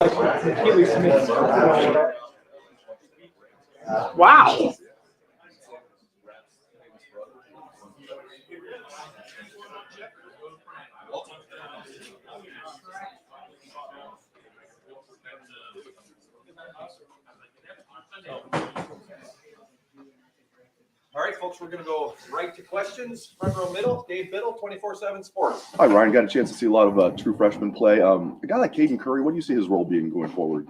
Keely Smith. Wow. All right, folks, we're going to go right to questions. Front row middle, Dave Biddle, 24/7 Sports. Hi, Ryan. Got a chance to see a lot of true freshman play. A guy like Caden Curry, what do you see his role being going forward?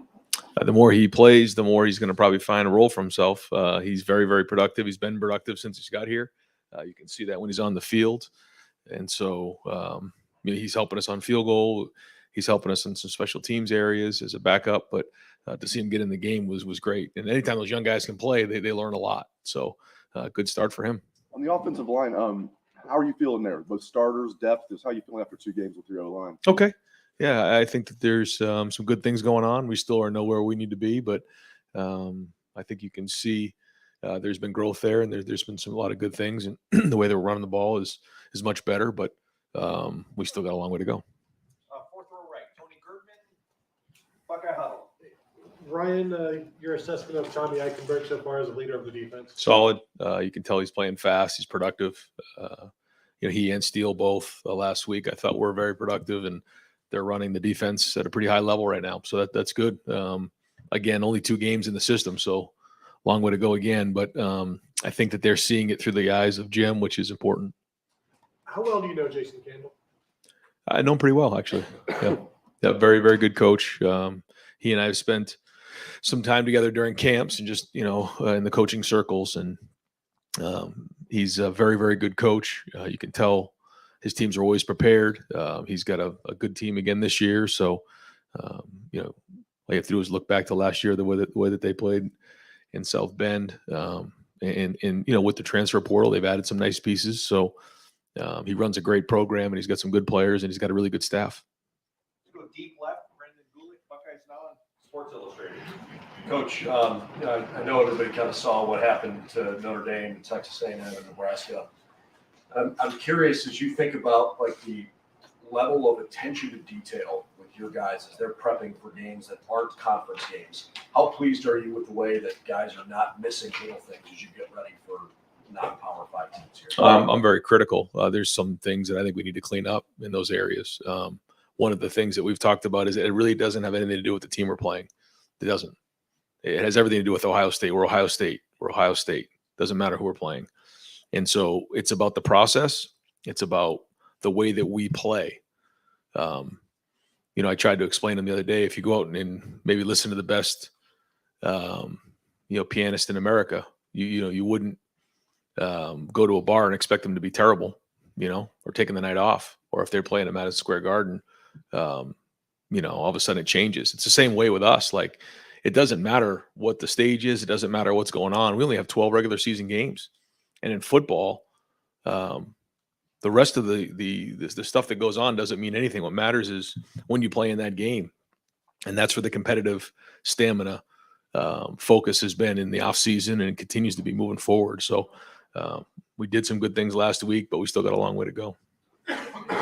The more he plays, the more he's going to probably find a role for himself. He's very, very productive. He's been productive since he's got here. You can see that when he's on the field. And so he's helping us on field goal. He's helping us in some special teams areas as a backup. But to see him get in the game was great. And anytime those young guys can play, they learn a lot. So good start for him. On the offensive line, how are you feeling there? Both starters, depth, how are you feeling after 2 games with your O-line? Okay. Yeah, I think that there's some good things going on. We still are nowhere we need to be, but I think you can see there's been growth there, and there's been a lot of good things, and the way they're running the ball is much better, but we still got a long way to go. Fourth row right, Tony Girdman, Buckeye Huddle. Ryan, your assessment of Tommy Eichenberg so far as a leader of the defense? Solid. You can tell he's playing fast. He's productive. He and Steele both last week I thought were very productive, and they're running the defense at a pretty high level right now. So that's good. Again, only 2 games in the system, so long way to go again. But I think that they're seeing it through the eyes of Jim, which is important. How well do you know Jason Campbell? I know him pretty well, actually. Yeah, very, very good coach. He and I have spent some time together during camps and just, in the coaching circles. And he's a very, very good coach. You can tell his teams are always prepared. He's got a good team again this year. So, all you have to do is look back to last year, the way that they played in South Bend. And with the transfer portal, they've added some nice pieces. So he runs a great program, and he's got some good players, and he's got a really good staff. Let's go deep left, Brendan Gulick, Buckeyes.now on Sports Illustrated. Coach, I know everybody kind of saw what happened to Notre Dame, Texas A&M, and Nebraska. I'm curious, as you think about the level of attention to detail with your guys as they're prepping for games that aren't conference games, how pleased are you with the way that guys are not missing little things as you get ready for non-Power 5 teams here? I'm very critical. There's some things that I think we need to clean up in those areas. One of the things that we've talked about is that it really doesn't have anything to do with the team we're playing. It doesn't. It has everything to do with Ohio State. We're Ohio State. We're Ohio State. Doesn't matter who we're playing. And so it's about the process. It's about the way that we play. I tried to explain them the other day. If you go out and maybe listen to the best, pianist in America, you wouldn't go to a bar and expect them to be terrible, or taking the night off, or if they're playing at Madison Square Garden, all of a sudden it changes. It's the same way with us. It doesn't matter what the stage is. It doesn't matter what's going on. We only have 12 regular season games. And in football, the rest of the stuff that goes on doesn't mean anything. What matters is when you play in that game. And that's where the competitive stamina focus has been in the offseason, and it continues to be moving forward. So we did some good things last week, but we still got a long way to go. A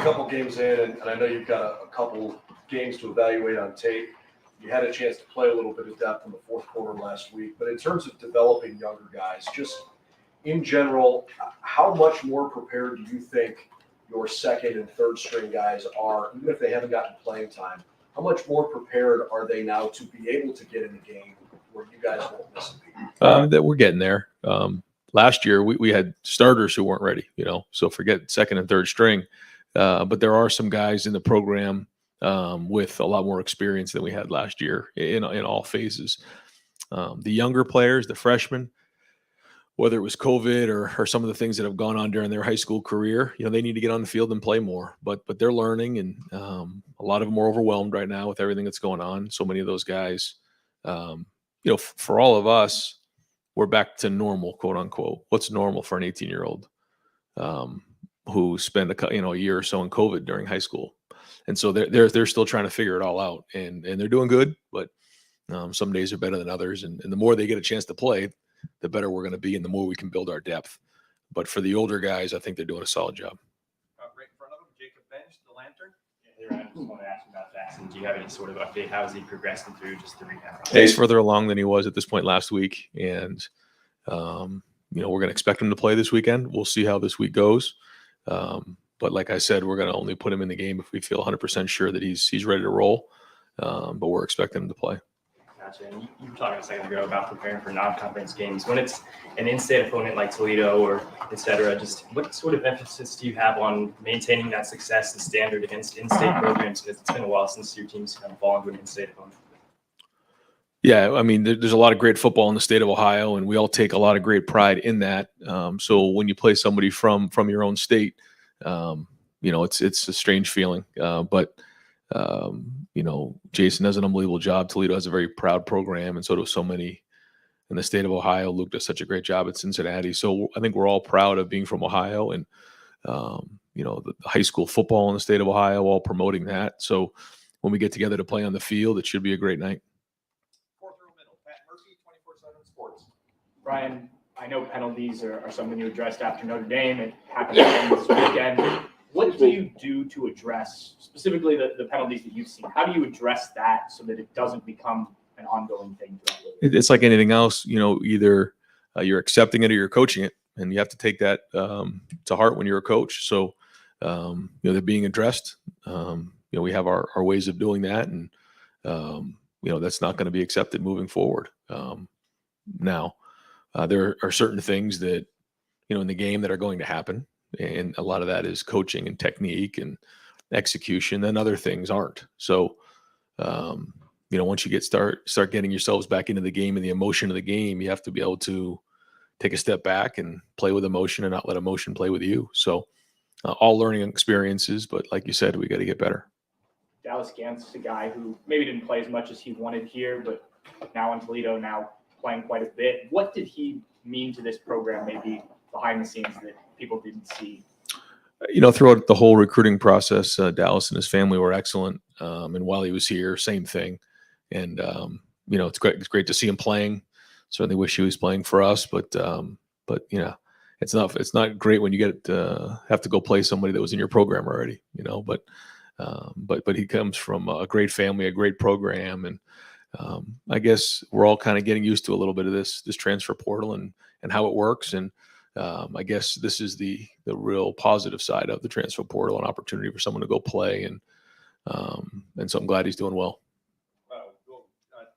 couple games in, and I know you've got a couple games to evaluate on tape. You had a chance to play a little bit of depth in the fourth quarter last week. But in terms of developing younger guys, just in general, how much more prepared do you think your second and third string guys are, even if they haven't gotten playing time? How much more prepared are they now to be able to get in the game where you guys won't miss a beat? That we're getting there. Last year, we had starters who weren't ready, so forget second and third string. But there are some guys in the program with a lot more experience than we had last year in all phases. The younger players, the freshmen, whether it was COVID or some of the things that have gone on during their high school career, they need to get on the field and play more. But they're learning, and a lot of them are overwhelmed right now with everything that's going on. So many of those guys, for all of us, we're back to normal, quote unquote. What's normal for an 18-year-old who spent a year or so in COVID during high school? And so they're still trying to figure it all out, and they're doing good. But some days are better than others, and the more they get a chance to play, the better we're going to be and the more we can build our depth. But for the older guys, I think they're doing a solid job. Right in front of him, Jacob Bench, the Lantern. I just want to ask you about Jackson. Do you have any sort of update? How is he progressing through just the rehab process? He's further along than he was at this point last week, and we're going to expect him to play this weekend. We'll see how this week goes. But like I said, we're going to only put him in the game if we feel 100% sure that he's ready to roll. But we're expecting him to play. Gotcha. And you were talking a second ago about preparing for non-conference games. When it's an in-state opponent like Toledo or et cetera, just what sort of emphasis do you have on maintaining that success and standard against in-state programs? Because it's been a while since your team's kind of fallen to an in-state opponent. Yeah, I mean, there's a lot of great football in the state of Ohio, and we all take a lot of great pride in that. So when you play somebody from your own state, it's a strange feeling. But Jason does an unbelievable job. Toledo has a very proud program, and so do so many in the state of Ohio. Luke does such a great job at Cincinnati. So I think we're all proud of being from Ohio, and the high school football in the state of Ohio, all promoting that. So when we get together to play on the field, it should be a great night. Fourth row middle, Pat Murphy, 24/7 Sports. Brian, I know penalties are something you addressed after Notre Dame. It happened again this weekend. What do you do to address specifically the penalties that you've seen? How do you address that so that it doesn't become an ongoing thing? It's like anything else, either you're accepting it or you're coaching it, and you have to take that to heart when you're a coach. So, they're being addressed. We have our ways of doing that, and that's not going to be accepted moving forward. Now, there are certain things that in the game that are going to happen, and a lot of that is coaching and technique and execution, and other things aren't. So, once you start getting yourselves back into the game and the emotion of the game, you have to be able to take a step back and play with emotion and not let emotion play with you. So, all learning experiences, but like you said, we got to get better. Dallas Gant's a guy who maybe didn't play as much as he wanted here, but now in Toledo, now playing quite a bit. What did he mean to this program, maybe behind the scenes, that people didn't see? Throughout the whole recruiting process, Dallas and his family were excellent. And while he was here, same thing. And, it's great. It's great to see him playing. Certainly wish he was playing for us, but it's not great when you have to go play somebody that was in your program already, but he comes from a great family, a great program. And, I guess we're all kind of getting used to a little bit of this transfer portal and how it works. And, I guess this is the real positive side of the transfer portal, an opportunity for someone to go play. And so I'm glad he's doing well. Go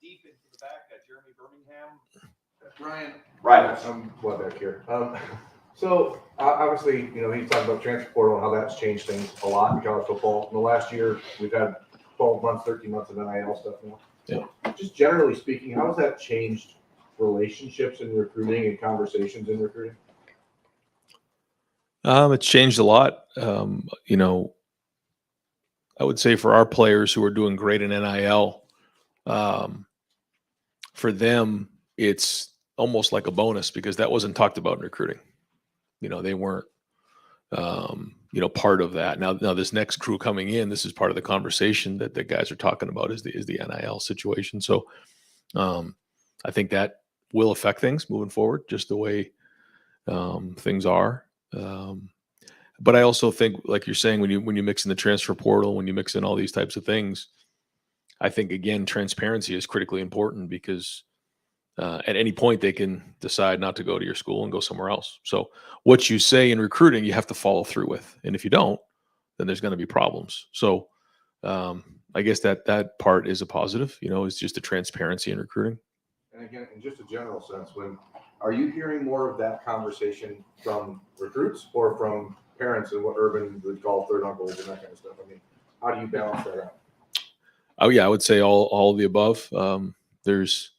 deep into the back, Jeremy Birmingham. Right. I'm well back here. So obviously, he's talking about transfer portal and how that's changed things a lot in college football. In the last year, we've had 12 months, 13 months of NIL stuff now. Yeah. Just generally speaking, how has that changed relationships in recruiting and conversations in recruiting? It's changed a lot. I would say for our players who are doing great in NIL, for them, it's almost like a bonus because that wasn't talked about in recruiting. They weren't, part of that. Now this next crew coming in, this is part of the conversation that the guys are talking about is the NIL situation. So, I think that will affect things moving forward, just the way things are. But I also think, like you're saying, when you mix in the transfer portal, when you mix in all these types of things, I think again transparency is critically important because at any point they can decide not to go to your school and go somewhere else. So what you say in recruiting, you have to follow through with, and if you don't, then there's going to be problems. So I guess that part is a positive. Is just the transparency in recruiting. And again, in just a general sense, are you hearing more of that conversation from recruits or from parents and what Urban would call third uncles and that kind of stuff? I mean, how do you balance that out? Oh yeah, I would say all of the above. There's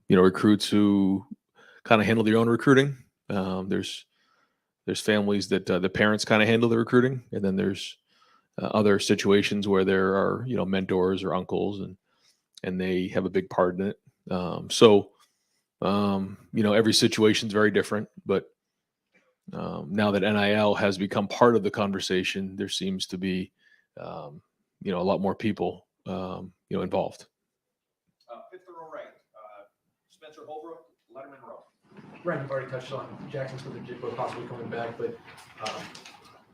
recruits who kind of handle their own recruiting. There's families that the parents kind of handle the recruiting, and then there's other situations where there are mentors or uncles and they have a big part in it. Every situation is very different, but now that NIL has become part of the conversation, there seems to be, a lot more people, involved. Fifth row right, Spencer Holbrook, Letterman Row. Ryan, you've already touched on Jackson's with the possibly coming back, but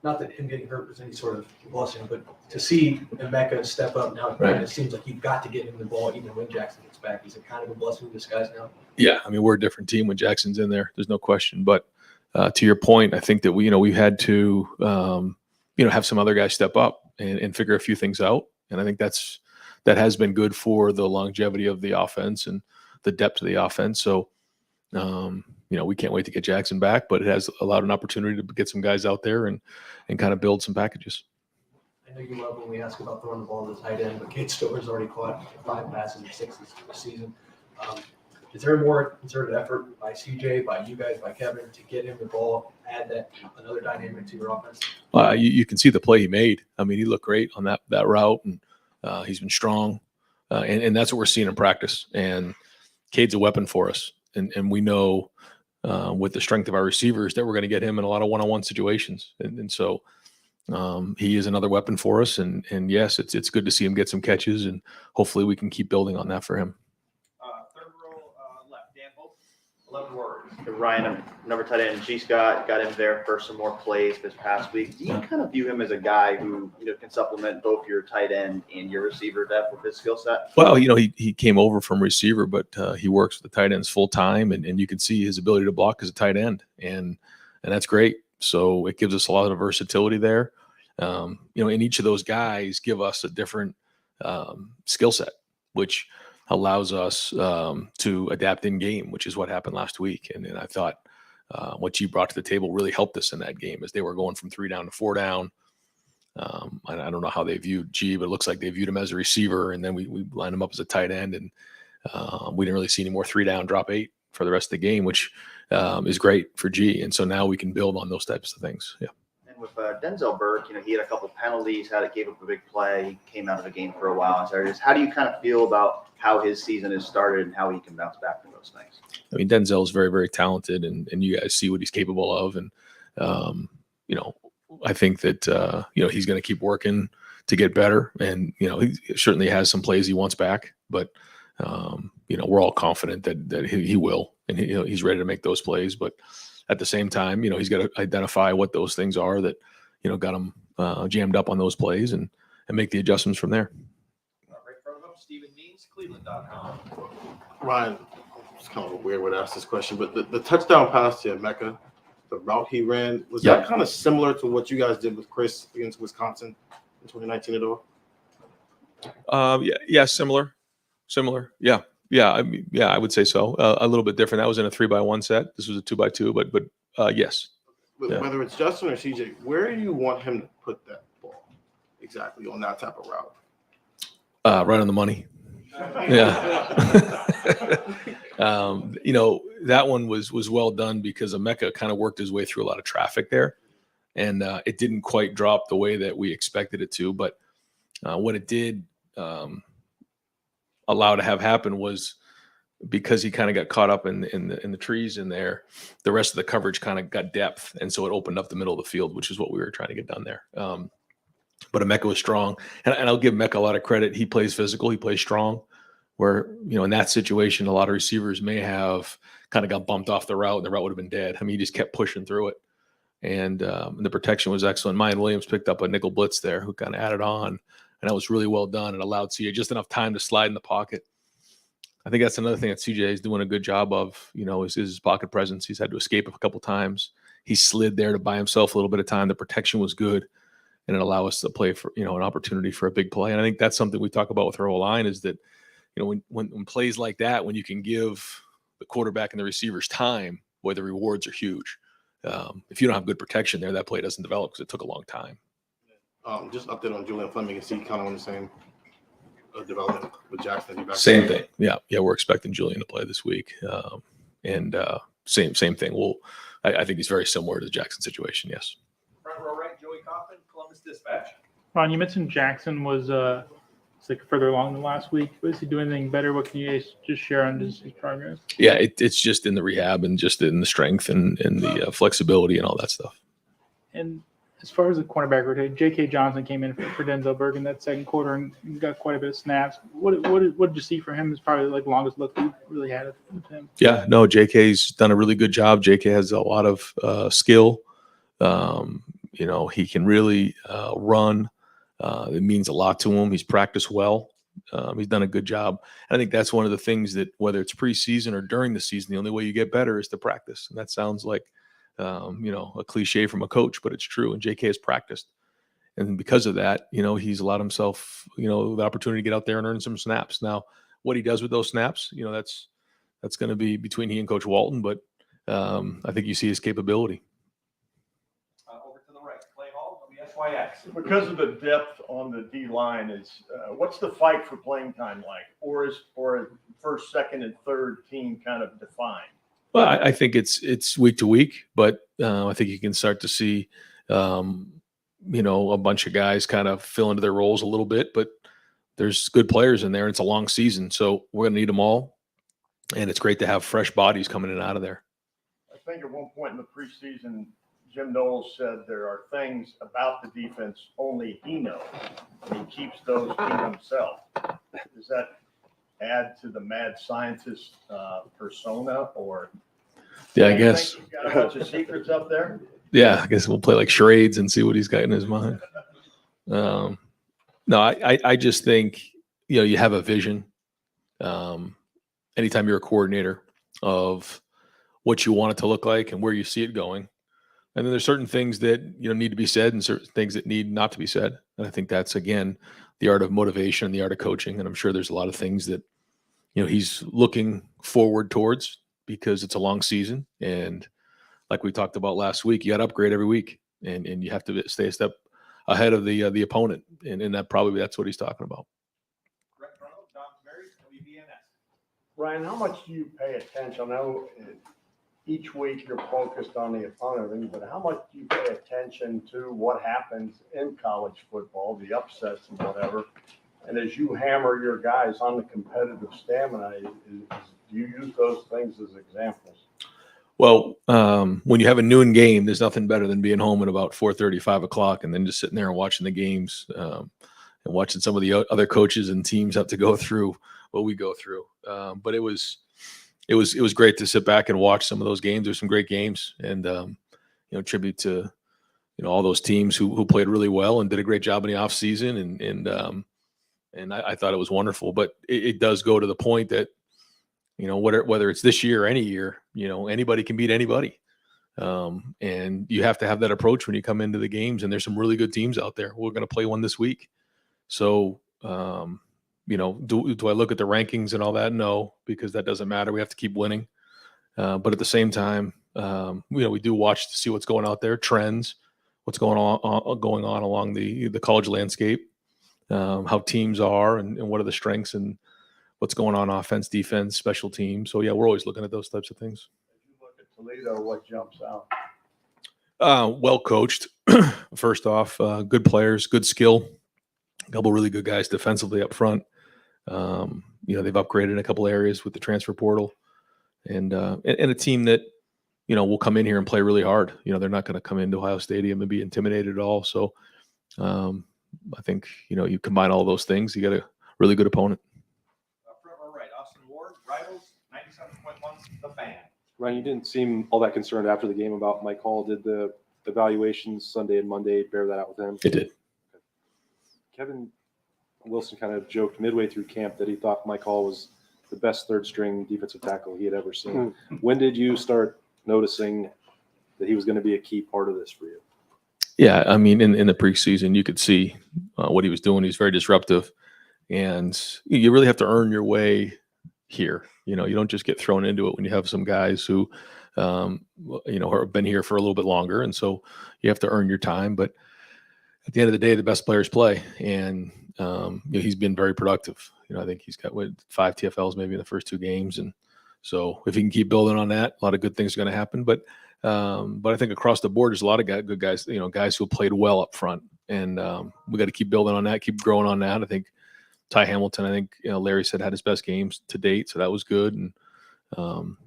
not that him getting hurt was any sort of blessing, but to see Emeka step up now, Right. it seems like you've got to get him the ball even when Jackson gets back. Is it kind of a blessing in disguise now? Yeah, I mean, we're a different team when Jackson's in there. There's no question. But to your point, I think that we've had to have some other guys step up and figure a few things out. And I think that has been good for the longevity of the offense and the depth of the offense. So, we can't wait to get Jackson back, but it has allowed an opportunity to get some guys out there and kind of build some packages. I know you love when we ask about throwing the ball to the tight end, but Cade Stover's already caught 5 passes and 6 this season. Is there a more concerted effort by CJ, by you guys, by Kevin to get him the ball, add that another dynamic to your offense? You can see the play he made. I mean, he looked great on that route, and he's been strong, and that's what we're seeing in practice. And Cade's a weapon for us, and we know with the strength of our receivers that we're going to get him in a lot of one-on-one situations, and so he is another weapon for us. And yes, it's good to see him get some catches, and hopefully we can keep building on that for him. Third row left, Dan Hope, 11 words. Ryan, number tight end, G. Scott got him there for some more plays this past week. Do you kind of view him as a guy who can supplement both your tight end and your receiver depth with his skill set? Well, he came over from receiver, but he works with the tight ends full time, and you can see his ability to block as a tight end, and that's great. So it gives us a lot of versatility there. And each of those guys give us a different skill set, which allows us to adapt in game, which is what happened last week. And I thought what G brought to the table really helped us in that game as they were going from 3 down to 4 down. I don't know how they viewed G, but it looks like they viewed him as a receiver, and then we lined him up as a tight end, and we didn't really see any more 3 down, drop 8 for the rest of the game, which is great for G. And so now we can build on those types of things. Yeah. And with Denzel Burke, he had a couple penalties, gave up a big play, he came out of the game for a while. So how do you kind of feel about how his season has started and how he can bounce back from those things? I mean, Denzel is very, very talented, and you guys see what he's capable of. And, I think that, he's going to keep working to get better. And, he certainly has some plays he wants back, but, we're all confident that he will, and he's ready to make those plays. But at the same time, he's got to identify what those things are that, got him jammed up on those plays and make the adjustments from there. Right front of him, Stephen Means, Cleveland.com. Ryan, it's kind of a weird way to ask this question, but the touchdown pass to Emeka, the route he ran, was that kind of similar to what you guys did with Chris against Wisconsin in 2019 at all? Yeah, similar. Yeah. I would say so. A little bit different. That was in a 3-by-1 set. This was a 2-by-2, but yes. Whether it's Justin or CJ, where do you want him to put that ball exactly on that type of route? Right on the money. Yeah. That one was well done because Emeka kind of worked his way through a lot of traffic there, and it didn't quite drop the way that we expected it to. But what it did allow to have happen was because he kind of got caught up in the trees in there, the rest of the coverage kind of got depth, and so it opened up the middle of the field, which is what we were trying to get done there. But Emeka was strong, and I'll give Emeka a lot of credit. He plays physical, he plays strong. Where in that situation, a lot of receivers may have kind of got bumped off the route, and the route would have been dead. I mean, he just kept pushing through it, and the protection was excellent. Mayan Williams picked up a nickel blitz there, who kind of added on, and that was really well done and allowed CJ just enough time to slide in the pocket. I think that's another thing that CJ is doing a good job of, is his pocket presence. He's had to escape a couple times. He slid there to buy himself a little bit of time. The protection was good, and it allowed us to play for, an opportunity for a big play. And I think that's something we talk about with our whole line is that, when plays like that, when you can give the quarterback and the receivers time, boy, the rewards are huge. If you don't have good protection there, that play doesn't develop because it took a long time. Just update on Julian Fleming and see kind of on the same development with Jackson. Same thing. Yeah. We're expecting Julian to play this week, and same thing. I think he's very similar to the Jackson situation. Yes. Front row right, Joey Coffin, Columbus Dispatch. Ron, you mentioned Jackson was further along than last week. Was he doing anything better? What can you guys just share on his progress? Yeah, it's just in the rehab and just in the strength and the flexibility and all that stuff. And as far as the cornerback rotation, J.K. Johnson came in for Denzel Burke in that second quarter and got quite a bit of snaps. What did you see for him? Is probably like the longest look we really had with him. Yeah, no, J.K.'s done a really good job. J.K. has a lot of skill. He can really run. It means a lot to him. He's practiced well. He's done a good job. And I think that's one of the things that, whether it's preseason or during the season, the only way you get better is to practice. And that sounds like, a cliche from a coach, but it's true. And JK has practiced. And because of that, he's allowed himself, the opportunity to get out there and earn some snaps. Now, what he does with those snaps, that's going to be between he and Coach Walton. But I think you see his capability. Over to the right, Clay Hall, WSYX. Because of the depth on the D line, what's the fight for playing time like, or is first, second, and third team kind of defined? Well, I think it's week to week, but I think you can start to see, a bunch of guys kind of fill into their roles a little bit. But there's good players in there. And it's a long season, so we're going to need them all. And it's great to have fresh bodies coming in and out of there. I think at one point in the preseason, Jim Knowles said there are things about the defense only he knows, and he keeps those to himself. Does that add to the mad scientist persona, or? Yeah, I do you guess. think you've got a bunch of secrets up there? Yeah, I guess we'll play like charades and see what he's got in his mind. No, I just think, you have a vision. Anytime you're a coordinator, of what you want it to look like and where you see it going. And then there's certain things that, need to be said and certain things that need not to be said. And I think that's, again, the art of motivation and the art of coaching. And I'm sure there's a lot of things that, he's looking forward towards because it's a long season. And like we talked about last week, you got to upgrade every week and you have to stay a step ahead of the opponent. And that's what he's talking about. Ryan, how much do you pay attention? I know each week you're focused on the opponent, but how much do you pay attention to what happens in college football, the upsets and whatever? And as you hammer your guys on the competitive stamina, do you use those things as examples? Well, when you have a noon game, there's nothing better than being home at about 4:30, 5 o'clock, and then just sitting there and watching the games and watching some of the other coaches and teams have to go through what we go through. But it was great to sit back and watch some of those games. There's some great games, and tribute to all those teams who played really well and did a great job in the off season, and I thought it was wonderful. But it does go to the point that whether it's this year or any year, anybody can beat anybody, and you have to have that approach when you come into the games. And there's some really good teams out there. We're going to play one this week, so. Do I look at the rankings and all that? No, because that doesn't matter. We have to keep winning. But at the same time, we do watch to see what's going out there, trends, what's going on along the college landscape, how teams are and what are the strengths and what's going on offense, defense, special teams. So, yeah, we're always looking at those types of things. As you look at Toledo, what jumps out? Well coached, first off, good players, good skill, a couple really good guys defensively up front. They've upgraded in a couple areas with the transfer portal, and a team that will come in here and play really hard. They're not going to come into Ohio Stadium and be intimidated at all. So I think you combine all those things, you got a really good opponent. Front row right, Austin Ward, Rivals, 97.1, The Fan. Ryan, you didn't seem all that concerned after the game about Mike Hall. Did the evaluations Sunday and Monday bear that out with him? It did. Kevin Wilson kind of joked midway through camp that he thought Mike Hall was the best third-string defensive tackle he had ever seen. When did you start noticing that he was going to be a key part of this for you? Yeah, I mean, in the preseason, you could see what he was doing. He's very disruptive, and you really have to earn your way here. You don't just get thrown into it when you have some guys who, have been here for a little bit longer, and so you have to earn your time. But at the end of the day, the best players play, and he's been very productive. I think he's got 5 TFLs maybe in the first 2 games, and so if he can keep building on that, a lot of good things are going to happen. But I think across the board, there's a lot of good guys, guys who played well up front, and we got to keep building on that, keep growing on that. I think Ty Hamilton, I think Larry said had his best games to date, so that was good, and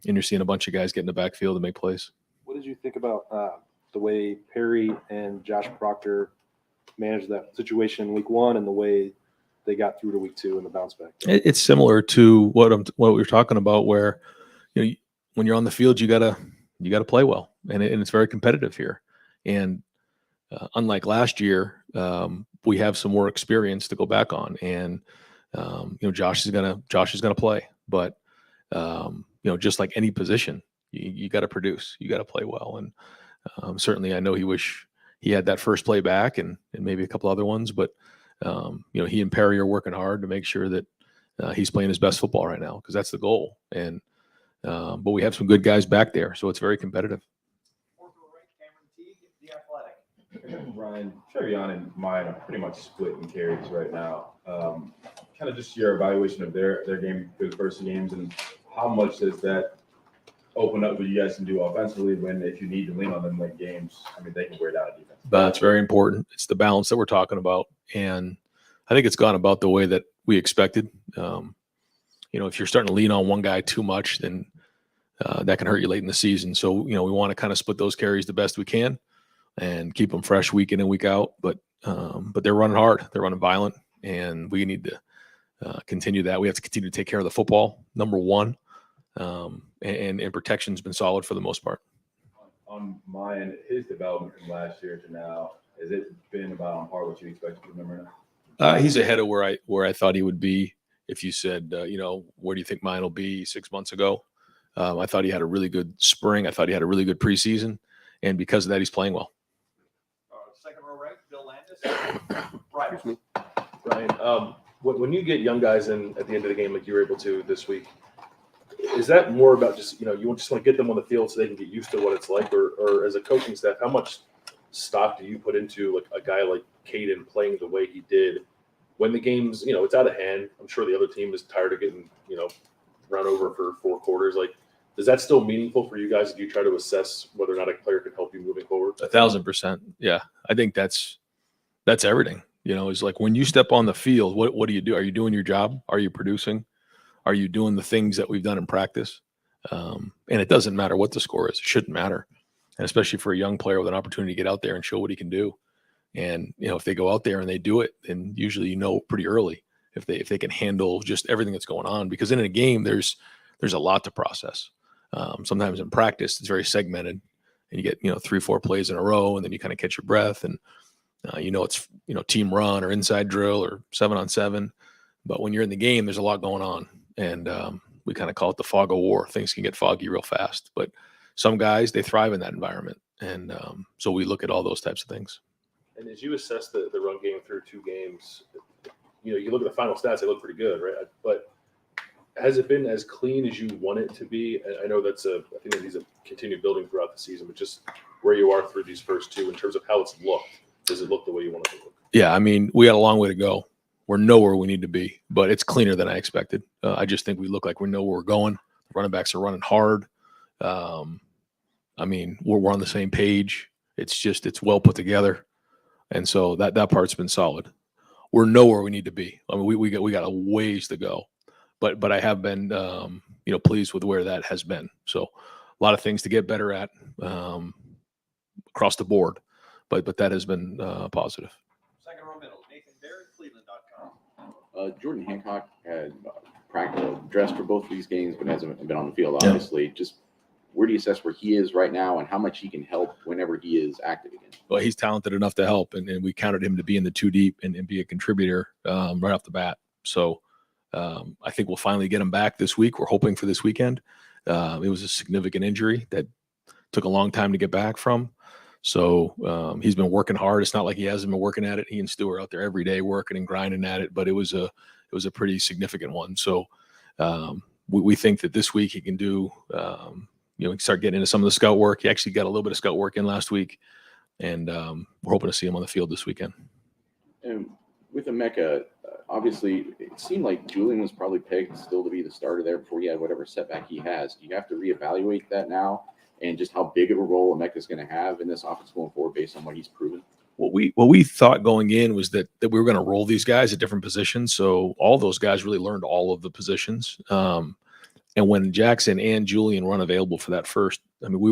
you're seeing a bunch of guys get in the backfield and make plays. What did you think about the way Perry and Josh Proctor managed that situation in week 1 and the way they got through to week 2 and the bounce back? It's similar to what we were talking about, where when you're on the field, you gotta play well, and it's very competitive here. And unlike last year, we have some more experience to go back on, and Josh is gonna play, but just like any position, you got to produce, you got to play well, and certainly I know he wish he had that first play back and maybe a couple other ones, but he and Perry are working hard to make sure that he's playing his best football right now, because that's the goal. And but we have some good guys back there, so it's very competitive. Ryan, Trevion and mine are pretty much split in carries right now. Kind of just your evaluation of their game through the first two games, and how much does that open up what you guys can do offensively when, if you need to lean on them late games, I mean, they can wear down a defense. That's very important. It's the balance that we're talking about, and I think it's gone about the way that we expected. If you're starting to lean on one guy too much, then that can hurt you late in the season. So, we want to kind of split those carries the best we can and keep them fresh week in and week out. But they're running hard. They're running violent, and we need to continue that. We have to continue to take care of the football, number one, and protection's been solid for the most part. On my end, his development from last year to now, has it been about on par what you expected from him right now? He's ahead of where I thought he would be. If you said, where do you think mine will be 6 months ago? I thought he had a really good spring. I thought he had a really good preseason, and because of that, he's playing well. Second row right, Bill Landis. Right. Ryan, when you get young guys in at the end of the game like you were able to this week, is that more about just, you just want to get them on the field so they can get used to what it's like, or as a coaching staff, how much stock do you put into like a guy like Caden playing the way he did when the game's, it's out of hand? I'm sure the other team is tired of getting, run over for 4 quarters. Like, is that still meaningful for you guys? Do you try to assess whether or not a player can help you moving forward? 1,000%. Yeah. I think that's everything. It's like when you step on the field, what do you do? Are you doing your job? Are you producing? Are you doing the things that we've done in practice? And it doesn't matter what the score is. It shouldn't matter. And especially for a young player with an opportunity to get out there and show what he can do. And, if they go out there and they do it, then usually pretty early if they can handle just everything that's going on. Because in a game, there's a lot to process. Sometimes in practice, it's very segmented, and you get 3-4 plays in a row, and then you kind of catch your breath, and it's team run or inside drill or 7-on-7. But when you're in the game, there's a lot going on, and we kind of call it the fog of war. Things can get foggy real fast, but some guys, they thrive in that environment, and so we look at all those types of things. And as you assess the run game through 2 games, you look at the final stats, they look pretty good, right? But has it been as clean as you want it to be? I know I think that needs to continue building throughout the season, but just where you are through these first 2 in terms of how it's looked. Does it look the way you want it to look? Yeah, I mean, we got a long way to go. We're nowhere we need to be, but it's cleaner than I expected. I just think we look like we know where we're going. Running backs are running hard. I mean, we're on the same page. It's well put together. And so that part's been solid. We're nowhere we need to be. I mean, we got a ways to go, but I have been, pleased with where that has been. So a lot of things to get better at across the board, but that has been positive. Second row middle, Nathan Barrett, Cleveland.com. Jordan Hancock had dressed for both of these games, but hasn't been on the field, obviously. Yeah. Just where do you assess where he is right now and how much he can help whenever he is active again? Well, he's talented enough to help, and we counted him to be in the 2 deep and be a contributor right off the bat. So I think we'll finally get him back this week. We're hoping for this weekend. It was a significant injury that took a long time to get back from. So he's been working hard. It's not like he hasn't been working at it. He and Stu are out there every day working and grinding at it, but it was a pretty significant one. So we think that this week he can do start getting into some of the scout work. He actually got a little bit of scout work in last week, and we're hoping to see him on the field this weekend. And with Emeka, obviously, it seemed like Julian was probably pegged still to be the starter there before he had whatever setback he has. Do you have to reevaluate that now and just how big of a role Emeka is going to have in this offense going forward based on what he's proven? What we thought going in was that we were going to roll these guys at different positions. So all those guys really learned all of the positions. And when Jackson and Julian were unavailable for that first, I think we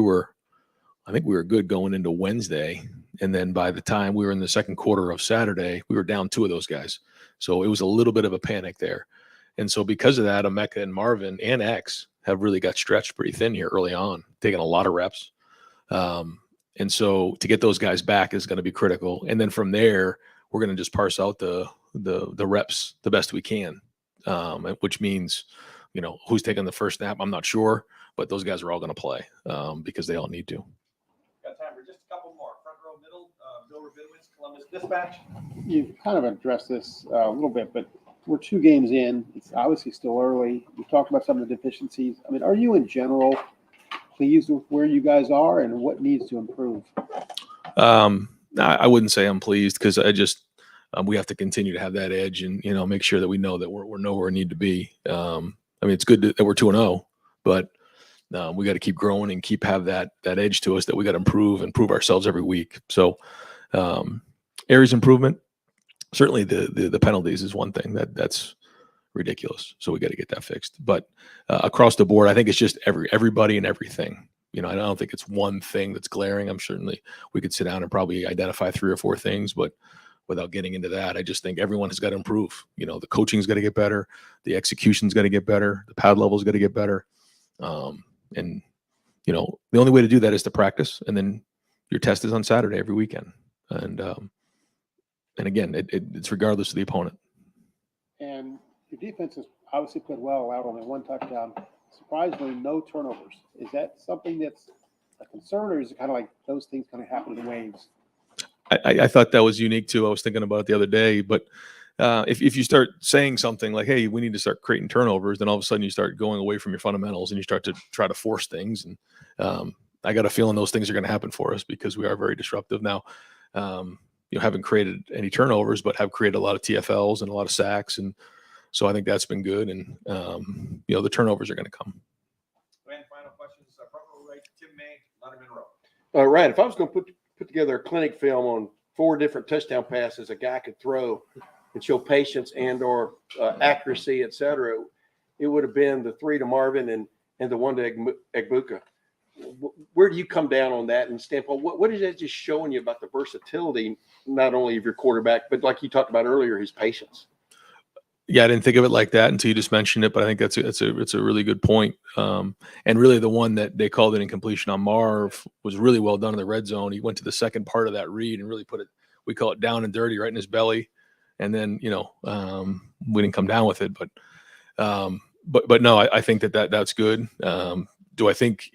were good going into Wednesday. And then by the time we were in the second quarter of Saturday, we were down 2 of those guys. So it was a little bit of a panic there. And so because of that, Emeka and Marvin and X have really got stretched pretty thin here early on, taking a lot of reps. And so to get those guys back is going to be critical. And then from there, we're going to just parse out the reps the best we can, which means, who's taking the first snap, I'm not sure, but those guys are all going to play because they all need to. Got time for just a couple more. Front row middle, Bill Rabinowitz, Columbus Dispatch. You kind of addressed this a little bit, but we're 2 games in. It's obviously still early. You talked about some of the deficiencies. I mean, are you in general pleased with where you guys are and what needs to improve? I wouldn't say I'm pleased because I just we have to continue to have that edge and make sure that we know that we're nowhere we need to be. I mean, it's good that we're 2-0, but we got to keep growing and keep have that edge to us that we got to improve ourselves every week. So areas of improvement, certainly the penalties is one thing that's ridiculous. So we got to get that fixed. But across the board, I think it's just everybody and everything. I don't think it's one thing that's glaring. I'm certainly we could sit down and probably identify 3 or 4 things, but without getting into that, I just think everyone has got to improve. The coaching's got to get better, the execution's got to get better, the pad level's got to get better. And the only way to do that is to practice, and then your test is on Saturday every weekend. And again, it's regardless of the opponent. And your defense has obviously played well, allowed only 1 touchdown. Surprisingly, no turnovers. Is that something that's a concern, or is it kind of like those things kind of happen in waves? I thought that was unique too. I was thinking about it the other day, but if you start saying something like, hey, we need to start creating turnovers, then all of a sudden you start going away from your fundamentals and you start to try to force things. And I got a feeling those things are going to happen for us because we are very disruptive now. Haven't created any turnovers, but have created a lot of TFLs and a lot of sacks. And so I think that's been good. And, the turnovers are going to come. And final questions, front row right, Tim May, Letterman Row. Right. If I was going to put together a clinic film on 4 different touchdown passes a guy could throw and show patience and or accuracy, et cetera, it would have been the 3 to Marvin and the 1 to Egbuka. Where do you come down on that and standpoint? What is that just showing you about the versatility, not only of your quarterback, but like you talked about earlier, his patience? Yeah, I didn't think of it like that until you just mentioned it, but I think it's a really good point. And really the one that they called an incompletion on Marv was really well done in the red zone. He went to the second part of that read and really put it, we call it down and dirty, right in his belly. And then, we didn't come down with it, but no, I think that's good. Do I think,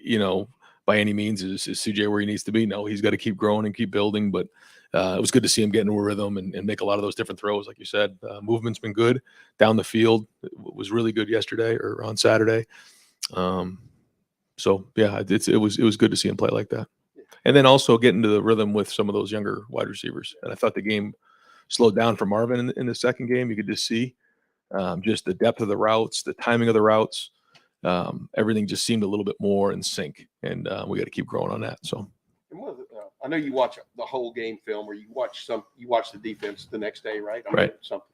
by any means is CJ where he needs to be? No, he's got to keep growing and keep building, but it was good to see him get into a rhythm and make a lot of those different throws. Like you said, movement's been good down the field. It was really good yesterday or on Saturday. So yeah, it was good to see him play like that. And then also get into the rhythm with some of those younger wide receivers. And I thought the game slowed down for Marvin in the second game. You could just see just the depth of the routes, the timing of the routes. Everything just seemed a little bit more in sync, and we got to keep growing on that. So, I know you watch the whole game film, or you watch the defense the next day, right? Right. Something.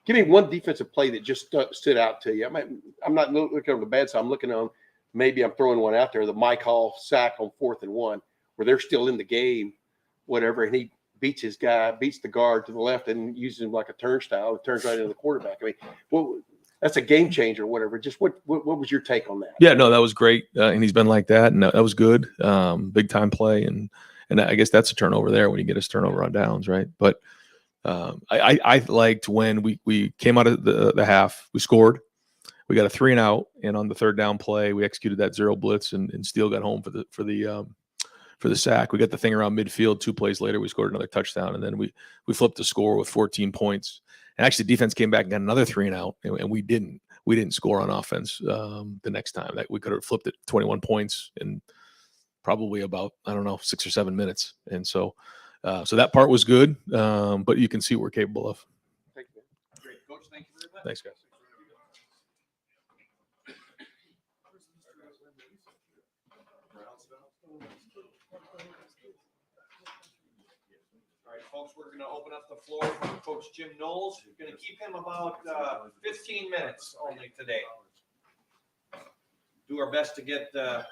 Give me one defensive play that just stood out to you. I'm not looking on the bad side. I'm looking on, maybe I'm throwing one out there, the Mike Hall sack on 4th and 1, where they're still in the game, whatever, and he beats the guard to the left and uses him like a turnstile. It turns right into the quarterback. I mean, well, that's a game changer or whatever. Just what was your take on that? Yeah, no, that was great. And he's been like that, and that was good. Big time play. And I guess that's a turnover there when you get a turnover on downs, right? But I liked when we came out of the half, we scored, we got a 3 and out, and on the 3rd down play, we executed that 0 blitz and Steele got home for the sack. We got the thing around midfield. 2 plays later, we scored another touchdown, and then we flipped the score with 14 points. And actually, defense came back and got another 3 and out, and we didn't score on offense the next time. That we could have flipped it 21 points in probably about 6 or 7 minutes. And so that part was good, but you can see what we're capable of. Thank you. Great, Coach. Thank you very much. Thanks, guys. All right, folks, we're going to open up the floor for Coach Jim Knowles. We're going to keep him about 15 minutes only today. Do our best to get a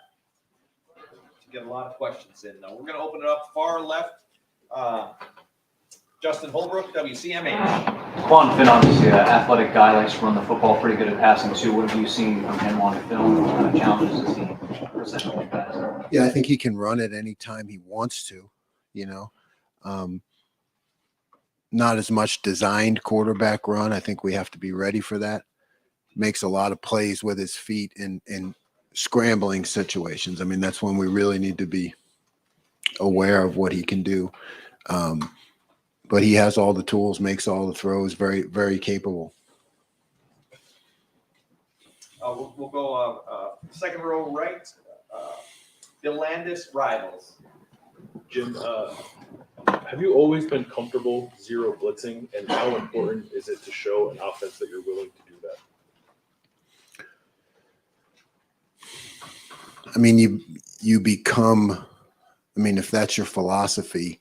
lot of questions in. We're going to open it up far left. Justin Holbrook, WCMH. Quan Finn, obviously an athletic guy, likes to run the football, pretty good at passing too. What have you seen from him on film? What kind of challenges does he present when he passes? Yeah, I think he can run it anytime he wants to, not as much designed quarterback run. I think we have to be ready for that. Makes a lot of plays with his feet in scrambling situations. I mean, that's when we really need to be aware of what he can do. But he has all the tools, makes all the throws, very, very capable. We'll go second row right. Delandis Rivals. Jim, have you always been comfortable zero blitzing, and how important is it to show an offense that you're willing to do that? I mean, you become, if that's your philosophy,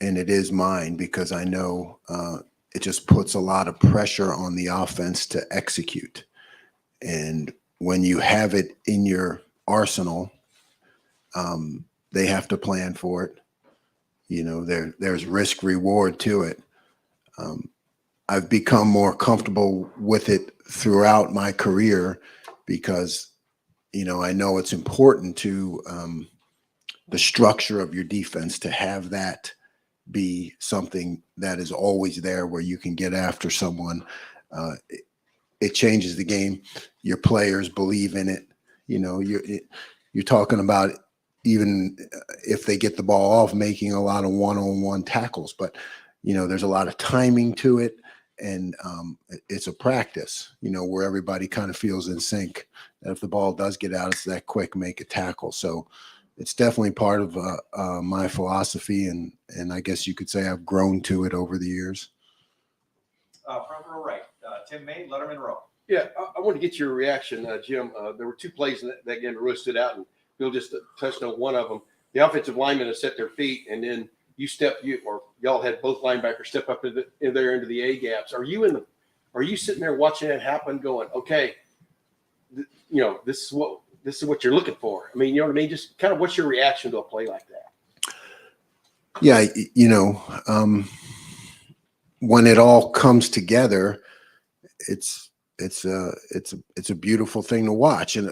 and it is mine, because I know it just puts a lot of pressure on the offense to execute. And when you have it in your arsenal, they have to plan for it. There's risk reward to it. I've become more comfortable with it throughout my career because, I know it's important to the structure of your defense to have that be something that is always there where you can get after someone. It changes the game. Your players believe in it. You're talking about even if they get the ball off, making a lot of one-on-one tackles, but there's a lot of timing to it, and it's a practice, where everybody kind of feels in sync. That if the ball does get out, it's that quick, make a tackle. So it's definitely part of my philosophy, and I guess you could say I've grown to it over the years. Front row right. Tim May, Letterman Row. Yeah, I want to get your reaction, Jim. There were two plays in that game that really stood out, and Bill just touched on one of them. The offensive linemen have set their feet, and then y'all had both linebackers step up into the A gaps. Are you sitting there watching it happen, going, okay, this is what you're looking for? I mean, you know what I mean? Just kind of what's your reaction to a play like that? Yeah, when it all comes together, it's a beautiful thing to watch. And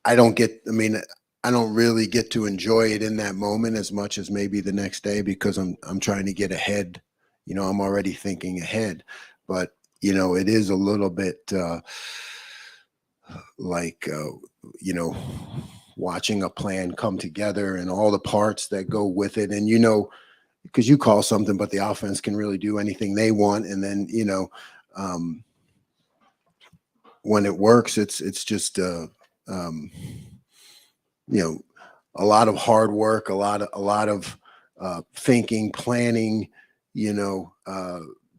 I don't really get to enjoy it in that moment as much as maybe the next day, because I'm trying to get ahead. I'm already thinking ahead, but it is a little bit watching a plan come together and all the parts that go with it. And because you call something, but the offense can really do anything they want. And then when it works, it's just a lot of hard work, a lot of thinking, planning,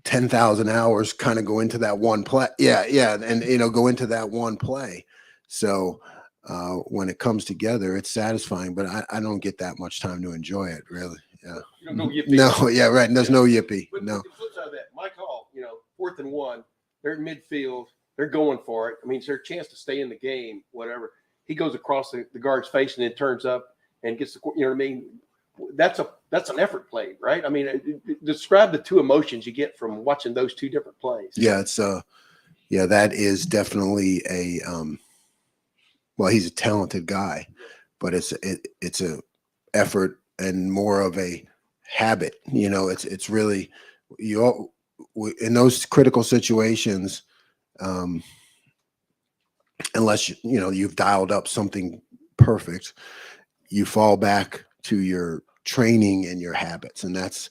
10,000 hours kind of go into that one play. Yeah. And, go into that one play. So when it comes together, it's satisfying, but I don't get that much time to enjoy it, really. Yeah. You don't go yippee. No, yeah, right. There's no yippee. But No. the flip side of that, my call, 4th and 1, they're in midfield, they're going for it. I mean, it's their chance to stay in the game, whatever. He goes across the guard's face and then turns up and gets the, that's an effort play, right? I mean, describe the two emotions you get from watching those two different plays. Yeah, that is definitely well, he's a talented guy, but it's a effort and more of a habit. It's really in those critical situations, unless you've dialed up something perfect, you fall back to your training and your habits. And that's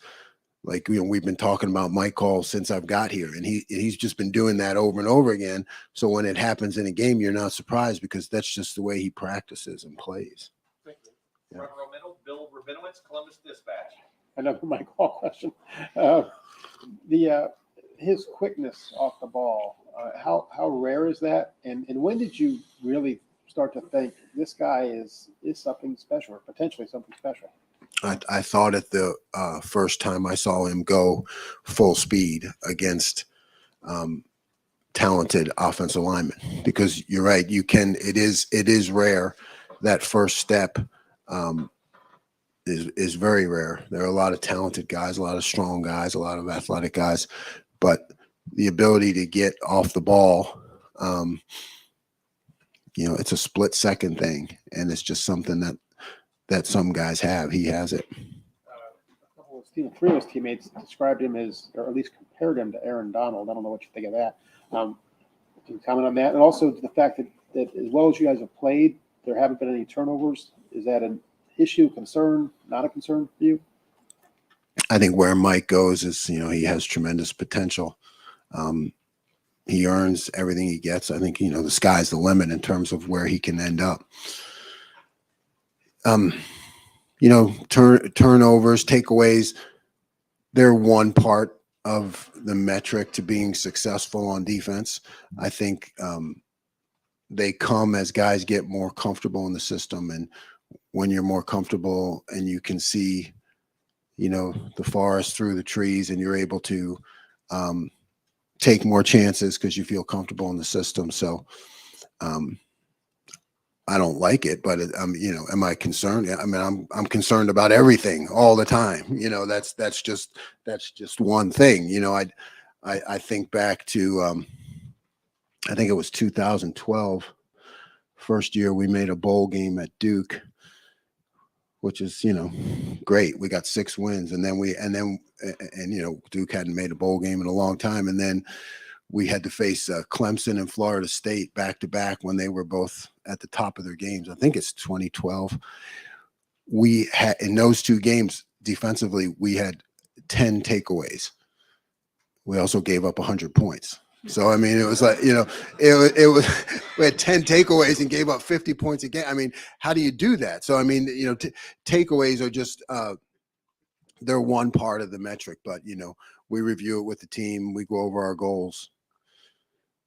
like, we've been talking about Mike Hall since I've got here, and he's just been doing that over and over again. So when it happens in a game, you're not surprised, because that's just the way he practices and plays. Front row middle, Bill Rabinowitz, Columbus Dispatch. Another Mike Hall question. His quickness off the ball, how rare is that? And when did you really start to think this guy is something special, or potentially something special? I thought it the first time I saw him go full speed against talented offensive linemen, because you're right. It is rare, that first step. is very rare. There are a lot of talented guys, a lot of strong guys, a lot of athletic guys, but the ability to get off the ball, it's a split second thing, and it's just something that some guys have. He has it. A couple of three of his teammates described him as, or at least compared him to Aaron Donald. I don't know what you think of that. Can you comment on that? And also the fact that as well as you guys have played, there haven't been any turnovers. Is that an issue, concern, not a concern for you? I think where Mike goes is, he has tremendous potential. He earns everything he gets. I think, the sky's the limit in terms of where he can end up. Turnovers, takeaways, they're one part of the metric to being successful on defense. I think they come as guys get more comfortable in the system. And when you're more comfortable and you can see, the forest through the trees, and you're able to take more chances because you feel comfortable in the system. So I don't like it, but am I concerned? I mean, I'm concerned about everything all the time. That's just one thing. I think back to I think it was 2012, first year we made a bowl game at Duke, which is, great. We got 6 wins, and Duke hadn't made a bowl game in a long time. And then we had to face Clemson and Florida State back to back when they were both at the top of their games. I think it's 2012. We had, in those 2 games defensively, we had 10 takeaways. We also gave up 100 points. So, I mean, it was like, it was, we had 10 takeaways and gave up 50 points a game. I mean, how do you do that? So, I mean, takeaways are just, they're one part of the metric, but, we review it with the team. We go over our goals.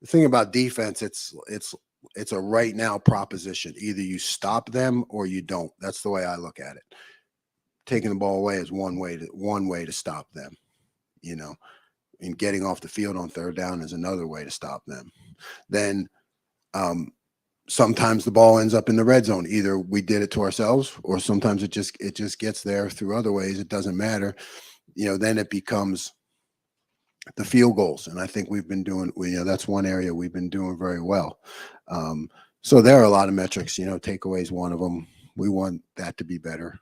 The thing about defense, it's a right now proposition. Either you stop them or you don't. That's the way I look at it. Taking the ball away is one way to stop them, and getting off the field on third down is another way to stop them. Then sometimes the ball ends up in the red zone. Either we did it to ourselves, or sometimes it just gets there through other ways. It doesn't matter. Then it becomes the field goals. And I think we've been doing, that's one area we've been doing very well. So there are a lot of metrics, takeaways, one of them. We want that to be better.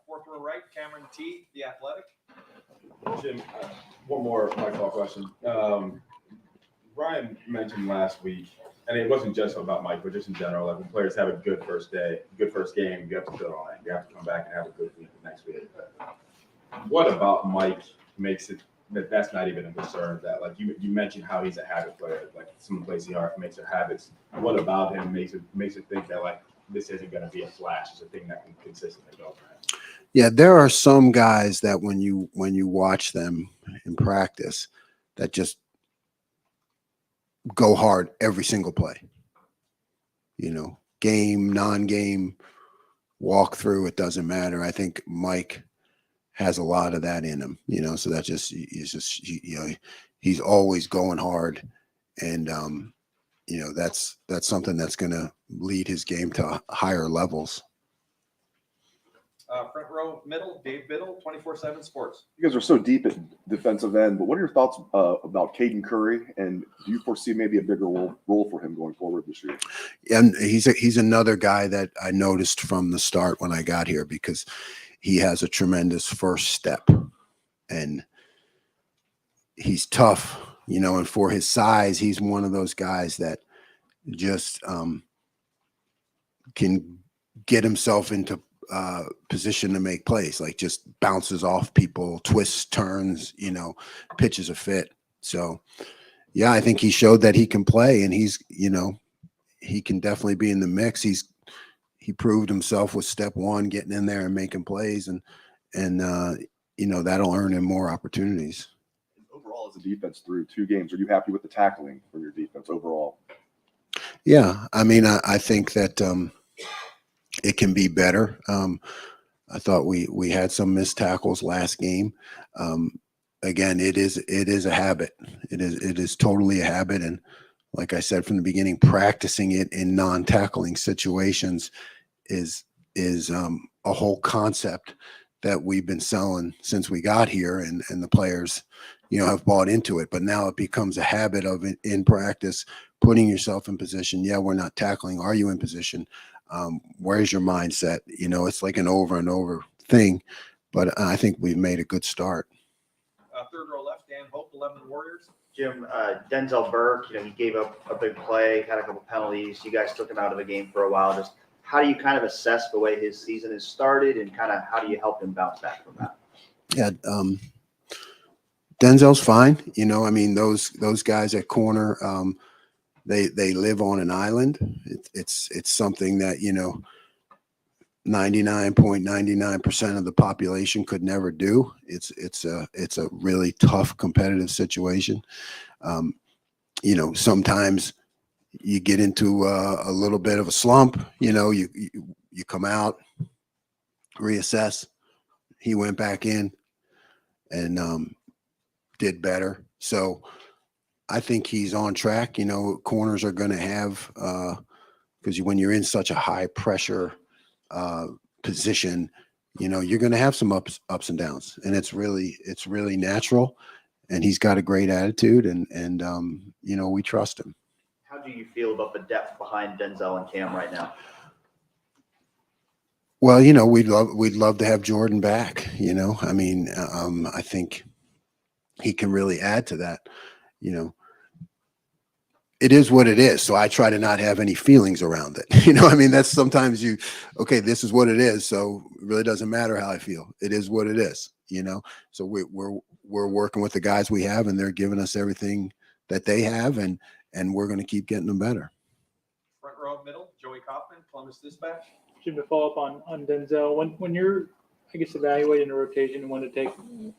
Fourth row right, Cameron T, The Athletic. Jim, one more Mike question. Ryan mentioned last week, and it wasn't just about Mike, but just in general, like when players have a good first day, good first game, you have to build on it. You have to come back and have a good week the next week. What about Mike makes it that's not even a concern? That, like you mentioned how he's a habit player, like some plays he makes their habits. What about him makes it think that like this isn't going to be a flash? It's a thing that can consistently go for him. Yeah, there are some guys that when you watch them in practice, that just go hard every single play. Game, non-game, walk through, it doesn't matter. I think Mike has a lot of that in him, so that he's always going hard. And, that's something that's going to lead his game to higher levels. Front row middle, Dave Biddle, 24/7 Sports. You guys are so deep at defensive end, but what are your thoughts about Caden Curry, and do you foresee maybe a bigger role for him going forward this year? And he's another guy that I noticed from the start when I got here, because he has a tremendous first step, and he's tough, and for his size, he's one of those guys that just can get himself into position to make plays, like just bounces off people, twists, turns, pitches a fit. So yeah, I think he showed that he can play, and he's, he can definitely be in the mix. He proved himself with step one, getting in there and making plays, and that'll earn him more opportunities. Overall, as a defense through 2 games, are you happy with the tackling for your defense overall? Yeah, I mean, I think that it can be better. I thought we had some missed tackles last game. Again, it is a habit. It is totally a habit, and like I said from the beginning, practicing it in non-tackling situations is a whole concept that we've been selling since we got here, and the players, have bought into it. But now it becomes a habit of in practice, putting yourself in position. Yeah, we're not tackling. Are you in position? Where's your mindset? It's like an over and over thing, but I think we've made a good start. Third row left, Dan Hope, 11 Warriors. Jim, Denzel Burke, he gave up a big play, had a couple penalties. You guys took him out of the game for a while. Just how do you kind of assess the way his season has started, and kind of how do you help him bounce back from that? Yeah, Denzel's fine. Those guys at corner, they live on an island. It's something that 99.99% of the population could never do. It's a really tough competitive situation. Sometimes you get into a little bit of a slump. You come out, reassess. He went back in and did better. So I think he's on track. Corners are going to have because when you're in such a high pressure position, you're going to have some ups and downs, and it's really natural. And he's got a great attitude, and we trust him. How do you feel about the depth behind Denzel and Cam right now? Well, we'd love to have Jordan back. I think he can really add to that. It is what it is. So I try to not have any feelings around it. That's sometimes this is what it is. So it really doesn't matter how I feel. It is what it is, So we're working with the guys we have, and they're giving us everything that they have, and we're going to keep getting them better. Front row middle, Joey Kaufman, Columbus Dispatch. Jim, to follow up on Denzel, when you're, I guess, evaluating a rotation and when to take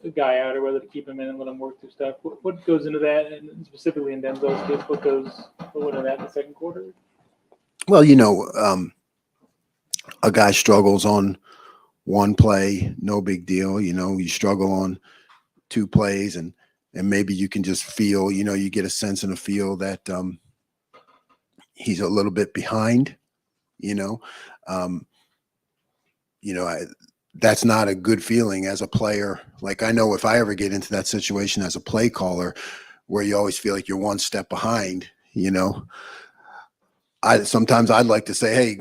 a guy out or whether to keep him in and let him work through stuff, what goes into that? And specifically in Denzel's case, what went into that in the second quarter? Well, a guy struggles on one play, no big deal. You struggle on two plays, and maybe you can just feel, you get a sense and a feel that he's a little bit behind. That's not a good feeling as a player. Like, I know if I ever get into that situation as a play caller where you always feel like you're one step behind, sometimes I'd like to say, hey,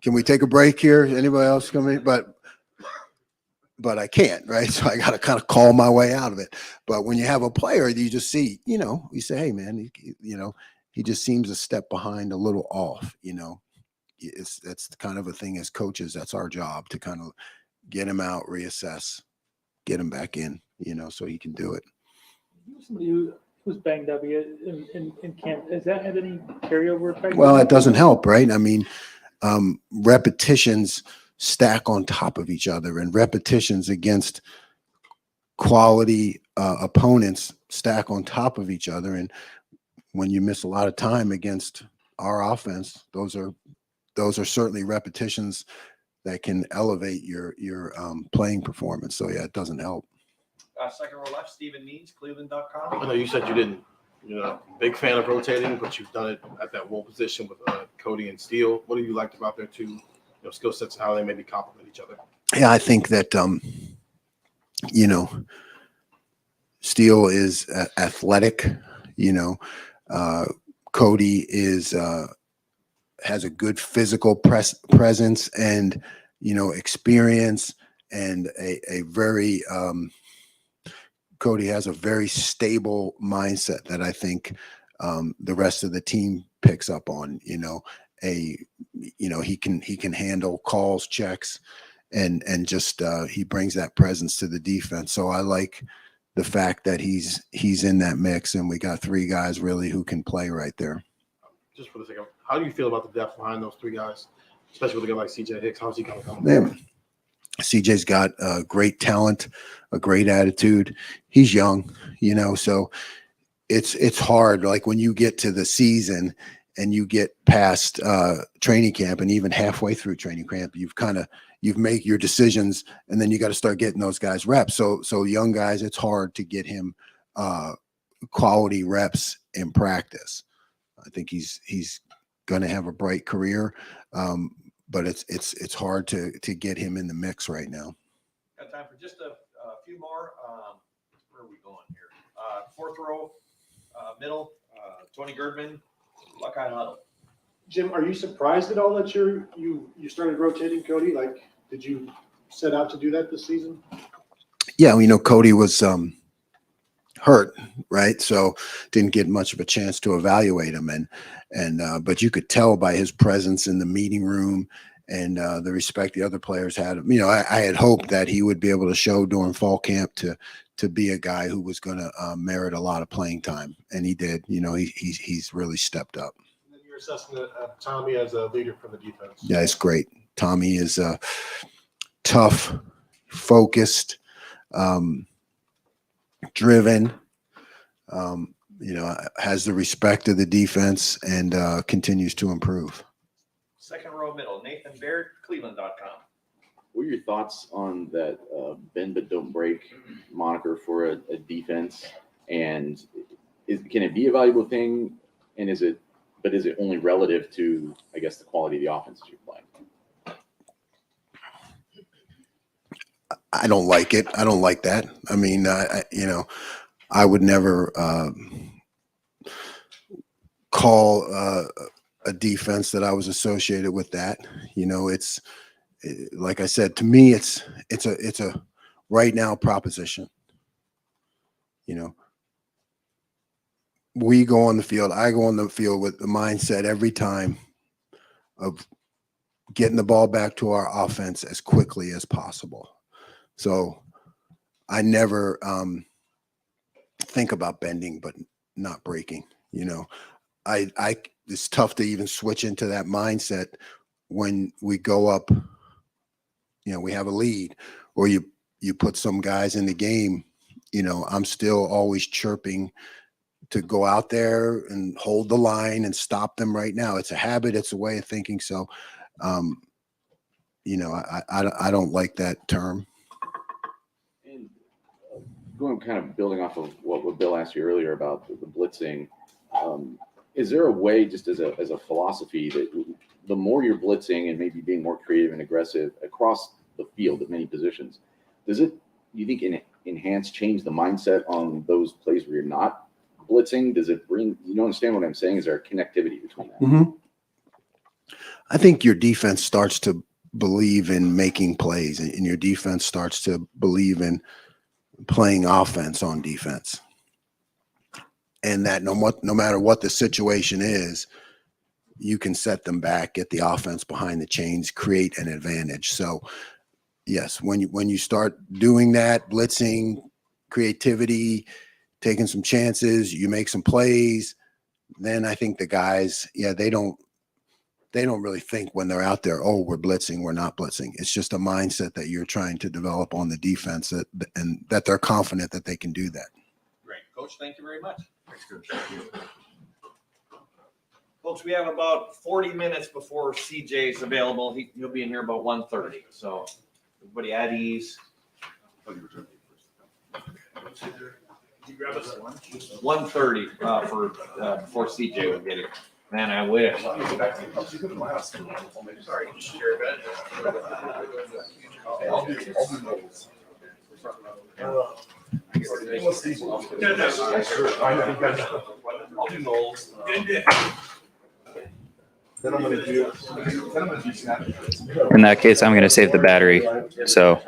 can we take a break here? Anybody else come in? But I can't, right? So I got to kind of call my way out of it. But when you have a player, you just see, you say, hey, man, he just seems a step behind, a little off, that's kind of a thing as coaches. That's our job, to kind of get him out, reassess, get him back in, so he can do it. Somebody who was banged up in camp, has that had any carryover effect? Well, it doesn't help, right? Repetitions stack on top of each other, and repetitions against quality opponents stack on top of each other. And when you miss a lot of time against our offense, those are certainly repetitions that can elevate your playing performance. So yeah, it doesn't help. Second row left, Stephen Means, Cleveland.com. I know you said you didn't, big fan of rotating, but you've done it at that one position with Cody and Steele. What do you liked about their two skill sets and how they maybe complement each other? Yeah, I think that Steele is athletic. Cody has a good physical presence and experience, and a very Cody has a very stable mindset that I think the rest of the team picks up on. He can handle calls, checks, and just he brings that presence to the defense. So I like the fact that he's in that mix, and we got three guys really who can play right there. Just for the sake of, how do you feel about the depth behind those three guys, especially with a guy like CJ Hicks? How's he coming? Man, CJ's got great talent, a great attitude. He's young, so it's hard. Like when you get to the season and you get past training camp, and even halfway through training camp, you've made your decisions, and then you got to start getting those guys reps. So young guys, it's hard to get him quality reps in practice. I think he's going to have a bright career. but it's hard to get him in the mix right now. Got time for just a few more. Where are we going here? Fourth row, middle, Tony Girdman, Buckeye Huddle. Jim, are you surprised at all that you started rotating Cody? Like, did you set out to do that this season? Yeah, Cody was hurt, right? So didn't get much of a chance to evaluate him, but you could tell by his presence in the meeting room and the respect the other players had. I had hoped that he would be able to show during fall camp to be a guy who was going to merit a lot of playing time, and he did. He's really stepped up. And then your assessment of Tommy as a leader for the defense. Yeah, it's great. Tommy is tough, focused, driven, has the respect of the defense and continues to improve. Second row middle, Nathan Baird, Cleveland.com. What are your thoughts on that bend but don't break moniker for a defense? And can it be a valuable thing? And is it only relative to, I guess, the quality of the offense you're playing? I don't like it. I don't like that. I would never call a defense that I was associated with that. It's like I said, to me, it's a right now proposition. We go on the field. I go on the field with the mindset every time of getting the ball back to our offense as quickly as possible. So I never think about bending, but not breaking. It's tough to even switch into that mindset when we go up. We have a lead, or you put some guys in the game. I'm still always chirping to go out there and hold the line and stop them right now. It's a habit. It's a way of thinking. So, I don't like that term. And going kind of building off of what Bill asked you earlier about the blitzing, is there a way, just as a philosophy, that the more you're blitzing and maybe being more creative and aggressive across the field at many positions, you think change the mindset on those plays where you're not blitzing? Does it bring, understand what I'm saying? Is there a connectivity between that? Mm-hmm. I think your defense starts to believe in making plays, and your defense starts to believe in playing offense on defense. And that no matter what the situation is, you can set them back, get the offense behind the chains, create an advantage. So yes, when you start doing that, blitzing, creativity, taking some chances, you make some plays, then I think the guys, they don't really think when they're out there, oh, we're blitzing, we're not blitzing. It's just a mindset that you're trying to develop on the defense and that they're confident that they can do that. Great. Coach, thank you very much. Thanks, Coach. Folks, we have about 40 minutes before CJ is available. He'll be in here about 1:30. So everybody at ease. Did you grab us lunch? 1:30 before CJ will get here. Man, I wish. Sorry, share bed. I'll do those. I'll do Knowles. In that case, I'm going to save the battery. So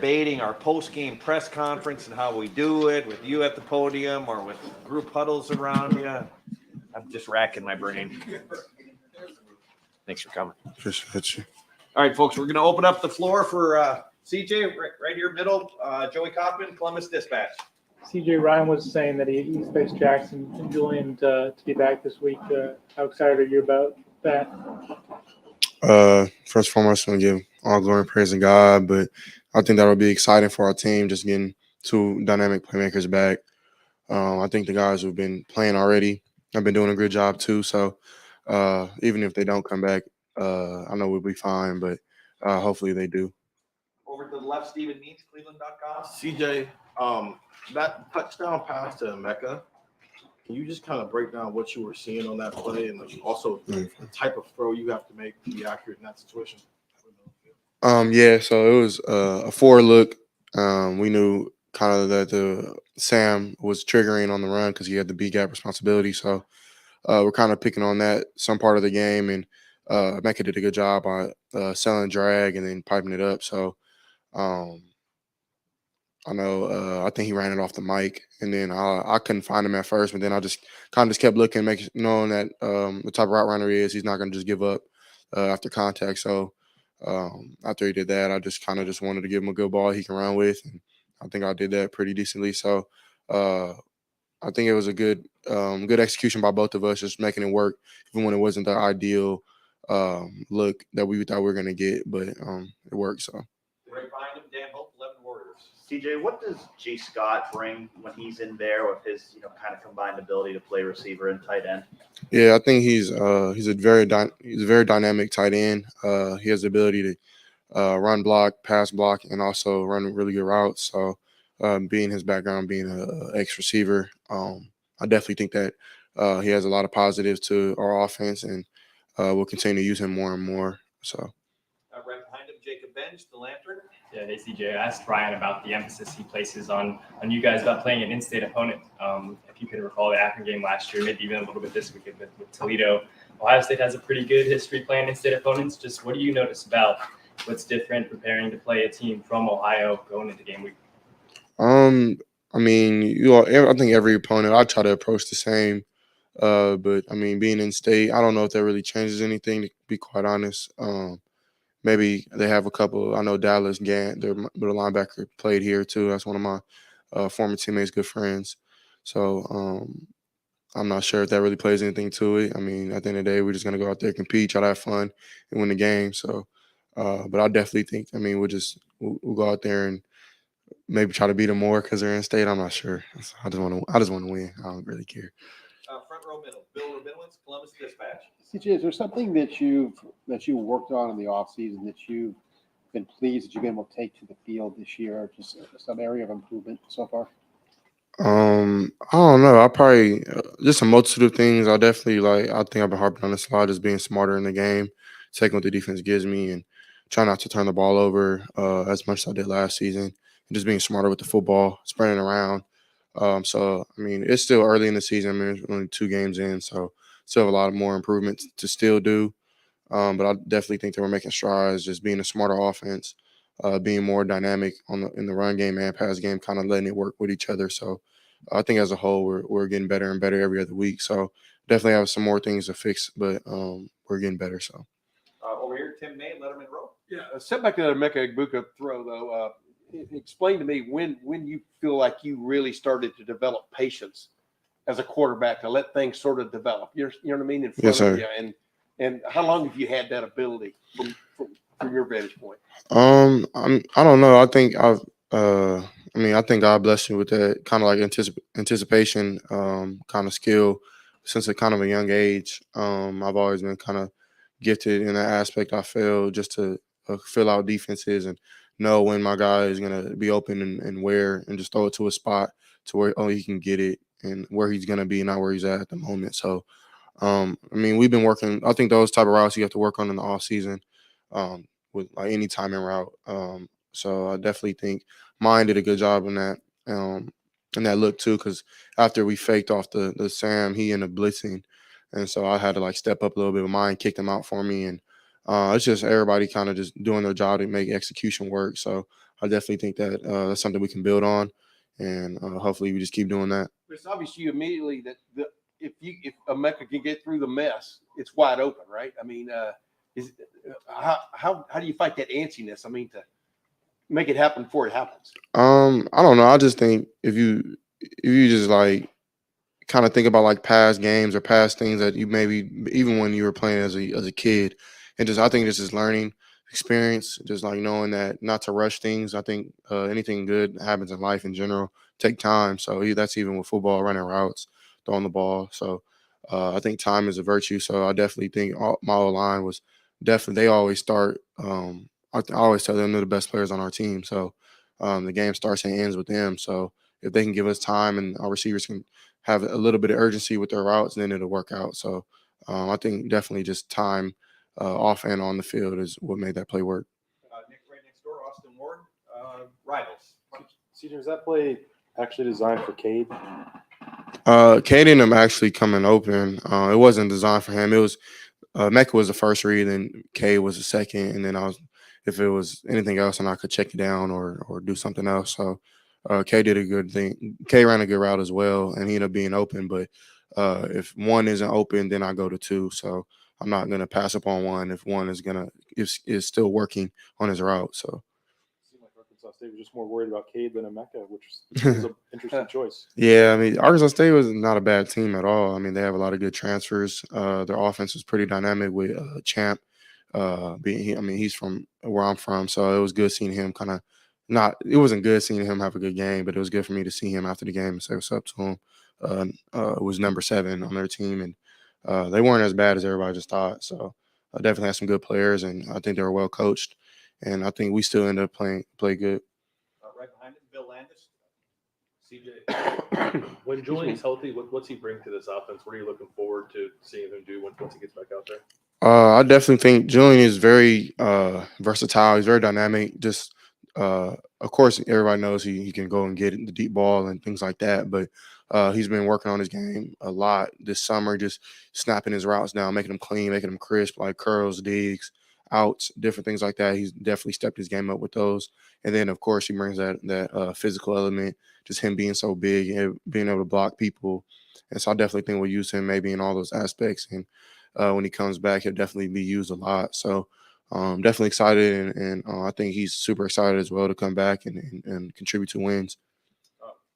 debating our post-game press conference and how we do it with you at the podium or with group huddles around you. I'm just racking my brain. Thanks for coming. Appreciate you. All right, folks, we're going to open up the floor for CJ right here, middle. Joey Kaufman, Columbus Dispatch. CJ, Ryan was saying that he expects Jackson and Julian to be back this week. How excited are you about that? First and foremost, I want to give all glory and praise to God, but I think that will be exciting for our team, just getting two dynamic playmakers back. I think the guys who've been playing already have been doing a good job too. So even if they don't come back, I know we'll be fine, but hopefully they do. Over to the left, Stephen Means, Cleveland.com. CJ, that touchdown pass to Mecca, can you just kind of break down what you were seeing on that play and also the type of throw you have to make to be accurate in that situation? Yeah, so it was a forward look. We knew kind of that the Sam was triggering on the run because he had the B gap responsibility. So we're kind of picking on that some part of the game, and Mecca did a good job by selling drag and then piping it up. So I know I think he ran it off the mic, and then I couldn't find him at first, but then I just kind of just kept looking, knowing that the type of route runner he is, he's not going to just give up after contact. So after he did that, I just kind of just wanted to give him a good ball he can run with, and I think I did that pretty decently. So I think it was a good execution by both of us, just making it work, even when it wasn't the ideal look that we thought we were going to get, but it worked. So. Right behind him, Dan Hope, 11 Warriors. CJ, what does G. Scott bring when he's in there with his, kind of combined ability to play receiver and tight end? Yeah, I think he's a very dynamic tight end. He has the ability to run block, pass block, and also run really good routes. So, being his background, being an ex-receiver, I definitely think that he has a lot of positives to our offense, and we'll continue to use him more and more. So. Right behind him, Jacob Benj, the Lantern. Yeah, hey CJ, I asked Ryan about the emphasis he places on you guys about playing an in-state opponent. If you can recall the Akron game last year, maybe even a little bit this week with Toledo. Ohio State has a pretty good history playing in-state opponents. Just what do you notice about what's different preparing to play a team from Ohio going into game week? I mean, I think every opponent I try to approach the same. But I mean, being in state, I don't know if that really changes anything, to be quite honest. Maybe they have a couple. I know Dallas Gant, their middle linebacker, played here too. That's one of my former teammates, good friends. So I'm not sure if that really plays anything to it. I mean, at the end of the day, we're just gonna go out there, compete, try to have fun, and win the game. So, but I definitely think, I mean, we'll go out there and maybe try to beat them more because they're in state. I'm not sure. I just want to win. I don't really care. Front row middle, Bill Rabinowitz, Columbus Dispatch. CJ, is there something that you worked on in the offseason that you've been pleased that you've been able to take to the field this year? Just some area of improvement so far? I don't know. I probably just a multitude of things. I definitely I think I've been harping on this a lot, just being smarter in the game, taking what the defense gives me, and trying not to turn the ball over as much as I did last season, and just being smarter with the football, spreading it around. So I mean, it's still early in the season. I mean, there's only 2 games in, so still have a lot of more improvements to still do. But I definitely think that we're making strides, just being a smarter offense, being more dynamic in the run game and pass game, kind of letting it work with each other. So I think as a whole, we're getting better and better every other week. So definitely have some more things to fix, but we're getting better. So Over here, Tim May, Letterman Row. Yeah, set back to that Emeka Egbuka throw though. Explain to me when you feel like you really started to develop patience as a quarterback to let things sort of develop. You know what I mean? In front Yes, sir. of you, and how long have you had that ability from your vantage point? I don't know. I think I think God blessed me with that kind of like anticipation, kind of skill since a kind of a young age. I've always been kind of gifted in that aspect. I feel just to fill out defenses and know when my guy is gonna be open and where, and just throw it to a spot to where he can get it and where he's gonna be, not where he's at the moment. So, I mean, we've been working. I think those type of routes you have to work on in the off season, with like any timing route. So I definitely think mine did a good job in that, look too. Because after we faked off the Sam, he ended up blitzing, and so I had to like step up a little bit. Mine kicked him out for me, and it's just everybody kind of just doing their job to make execution work. So I definitely think that that's something we can build on, and hopefully we just keep doing that. But it's obvious to you immediately that if Emeka can get through the mess, it's wide open, right? I mean, how do you fight that antsiness? I mean, to make it happen before it happens. I don't know. I just think if you just like kind of think about like past games or past things that you maybe even when you were playing as a kid, and just I think this is learning experience, just like knowing that not to rush things. I think anything good happens in life in general take time. So that's even with football, running routes, throwing the ball. So I think time is a virtue. So I definitely think my O-line was definitely they always start. I always tell them they're the best players on our team. So the game starts and ends with them. So if they can give us time and our receivers can have a little bit of urgency with their routes, then it'll work out. So I think definitely just time off and on the field is what made that play work. Nick, right next door, Austin Ward, rivals. CJ, was that play actually designed for Cade? Cade and him actually coming open. It wasn't designed for him. It was Mecca was the first read, and Cade was the second, and then if it was anything else, and I could check it down or do something else. So Cade did a good thing. Cade ran a good route as well, and he ended up being open. But if one isn't open, then I go to two. So I'm not gonna pass up on one if one is still working on his route. So. Seemed like Arkansas State was just more worried about Cade than Emeka, which was an interesting choice. Yeah, I mean, Arkansas State was not a bad team at all. I mean, they have a lot of good transfers. Their offense was pretty dynamic with Champ. He's from where I'm from, so it was good seeing him kind of it wasn't good seeing him have a good game, but it was good for me to see him after the game and say what's up to him. It was number 7 on their team, and they weren't as bad as everybody just thought. So I definitely had some good players, and I think they were well coached. And I think we still end up play good. Right behind him, Bill Landis. CJ, when Julian's healthy, what's he bring to this offense? What are you looking forward to seeing him do once he gets back out there? I definitely think Julian is very versatile. He's very dynamic. Just of course, everybody knows he can go and get the deep ball and things like that. But he's been working on his game a lot this summer, just snapping his routes down, making them clean, making them crisp, like curls, digs, outs, different things like that. He's definitely stepped his game up with those. And then, of course, he brings that physical element, just him being so big and being able to block people. And so I definitely think we'll use him maybe in all those aspects. And when he comes back, he'll definitely be used a lot. So definitely excited. And I think he's super excited as well to come back and contribute to wins.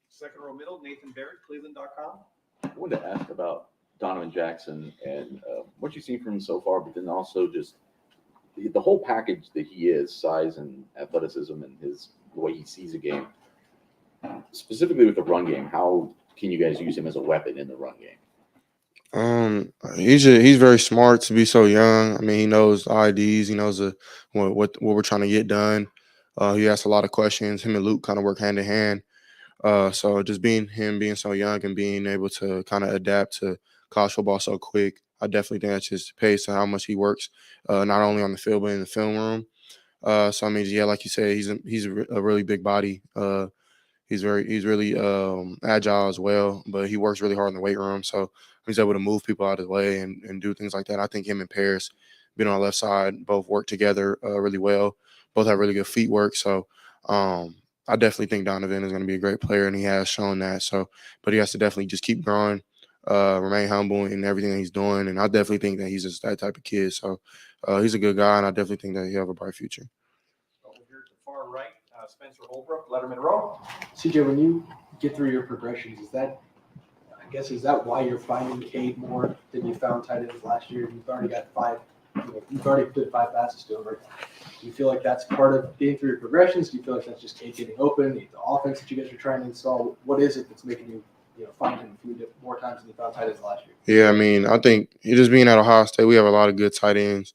Second row middle, Nathan Barrett, Cleveland.com. I wanted to ask about Donovan Jackson and what you've seen from him so far, but then also just the whole package that he is, size and athleticism and the way he sees a game. Specifically with the run game, how can you guys use him as a weapon in the run game? He's very smart to be so young. I mean, he knows IDs. He knows what we're trying to get done. He asks a lot of questions. Him and Luke kind of work hand in hand. So just being so young and being able to kind of adapt to college football so quick, I definitely think that just pays to how much he works, not only on the field but in the film room. So I mean, yeah, like you said, he's a really big body. He's really agile as well, but he works really hard in the weight room. So he's able to move people out of the way and do things like that. I think him and Paris, being on the left side, both work together really well. Both have really good feet work. So I definitely think Donovan is going to be a great player, and he has shown that. So, but he has to definitely just keep growing, remain humble in everything that he's doing. And I definitely think that he's just that type of kid. So he's a good guy, and I definitely think that he'll have a bright future. Over here to the far right, Spencer Holbrook, Letterman Row. CJ, when you get through your progressions, is that why you're finding Cade more than you found tight ends last year? You've already got 5. You've already put 5 passes to him. Right? Do you feel like that's part of getting through your progressions? Do you feel like that's just Cade getting open? The offense that you guys are trying to install. What is it that's making you find him a few more times than you found tight ends last year? Yeah, I mean, I think just being at Ohio State, we have a lot of good tight ends.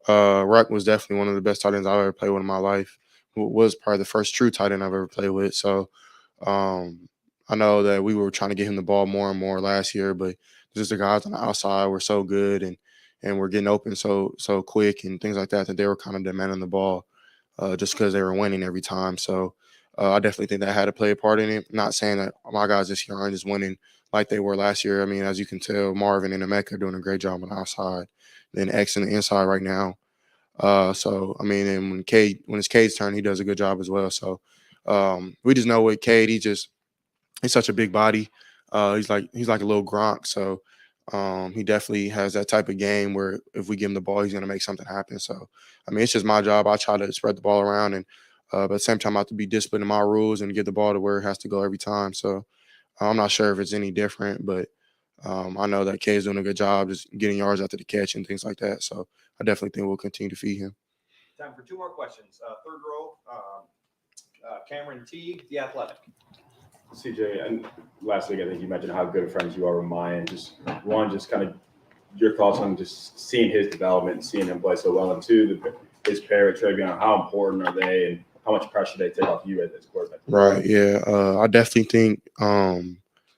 Ruck was definitely one of the best tight ends I've ever played with in my life. Was probably the first true tight end I've ever played with. So I know that we were trying to get him the ball more and more last year, but just the guys on the outside were so good and we're getting open so quick and things like that they were kind of demanding the ball just because they were winning every time. So I definitely think that had to play a part in it. Not saying that my guys this year aren't just winning like they were last year. I mean, as you can tell, Marvin and Emeka are doing a great job on the outside. Then X on the inside right now. So I mean, and when it's Cade's turn, he does a good job as well. So we just know with Cade, he's such a big body. He's like a little Gronk. So he definitely has that type of game where if we give him the ball, he's going to make something happen. So I mean, it's just my job. I try to spread the ball around, and but at the same time, I have to be disciplined in my rules and get the ball to where it has to go every time. So I'm not sure if it's any different, but I know that Cade's doing a good job just getting yards after the catch and things like that. So I definitely think we'll continue to feed him. Time for two more questions. Third row, Cameron Teague, The Athletic. CJ, and last week I think you mentioned how good friends you are with Mayan. Just kind of your thoughts on just seeing his development and seeing him play so well, and two, his pair with Travion, how important are they and how much pressure they take off you as quarterback? Right. Yeah. I definitely think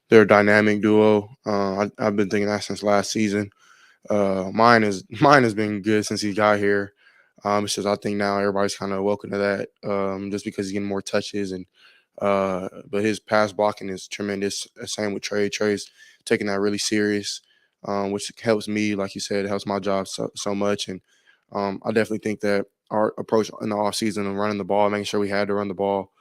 they're a dynamic duo. I've been thinking that since last season. Mine has been good since he got here. It's just I think now everybody's kind of welcome to that just because he's getting more touches and but his pass blocking is tremendous. Same with Trey. Trey's taking that really serious, which helps me, like you said, it helps my job so much. And I definitely think that our approach in the offseason of running the ball, making sure we had to run the ball,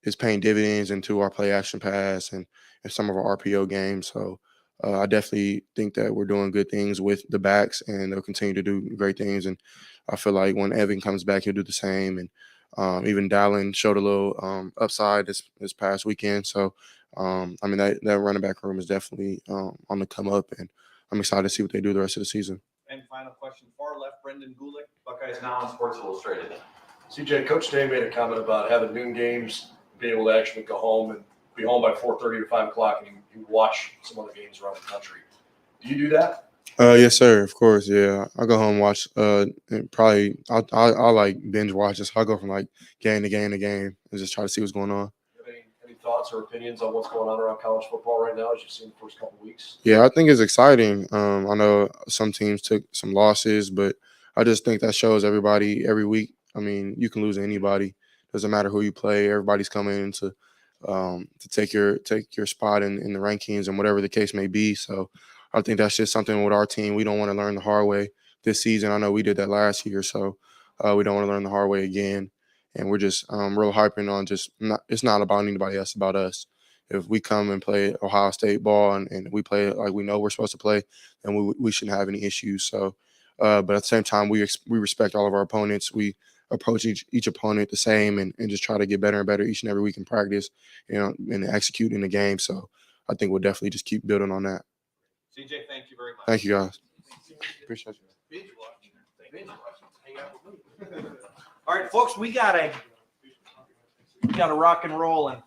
is paying dividends into our play action pass and some of our RPO games. So I definitely think that we're doing good things with the backs, and they'll continue to do great things. And I feel like when Evan comes back, he'll do the same. And even Dallin showed a little upside this past weekend. So, I mean, that running back room is definitely on the come up, and I'm excited to see what they do the rest of the season. And final question, far left, Brendan Gulick, Buckeyes Now on Sports Illustrated. CJ, Coach Day made a comment about having noon games, being able to actually go home and be home by 4:30 or 5 o'clock, and you watch some other games around the country. Do you do that? Yes, sir. Of course. Yeah. I'll go home and watch. And probably I'll like binge watch this. I'll go from like game to game to game and just try to see what's going on. Any thoughts or opinions on what's going on around college football right now as you've seen the first couple of weeks? Yeah, I think it's exciting. I know some teams took some losses, but I just think that shows everybody every week. I mean, you can lose to anybody. Doesn't matter who you play. Everybody's coming in to take your spot in the rankings and whatever the case may be. So I think that's just something with our team. We don't want to learn the hard way this season. I know we did that last year, so we don't want to learn the hard way again. And we're just real hyping on it's not about anybody else, about us. If we come and play Ohio State ball and we play it like we know we're supposed to play, then we shouldn't have any issues. So, but at the same time, we respect all of our opponents. We approach each opponent the same and just try to get better and better each and every week in practice, and execute in the game. So I think we'll definitely just keep building on that. CJ, thank you very much. Thank you, guys. Appreciate you. All right, folks, we got to rock and roll and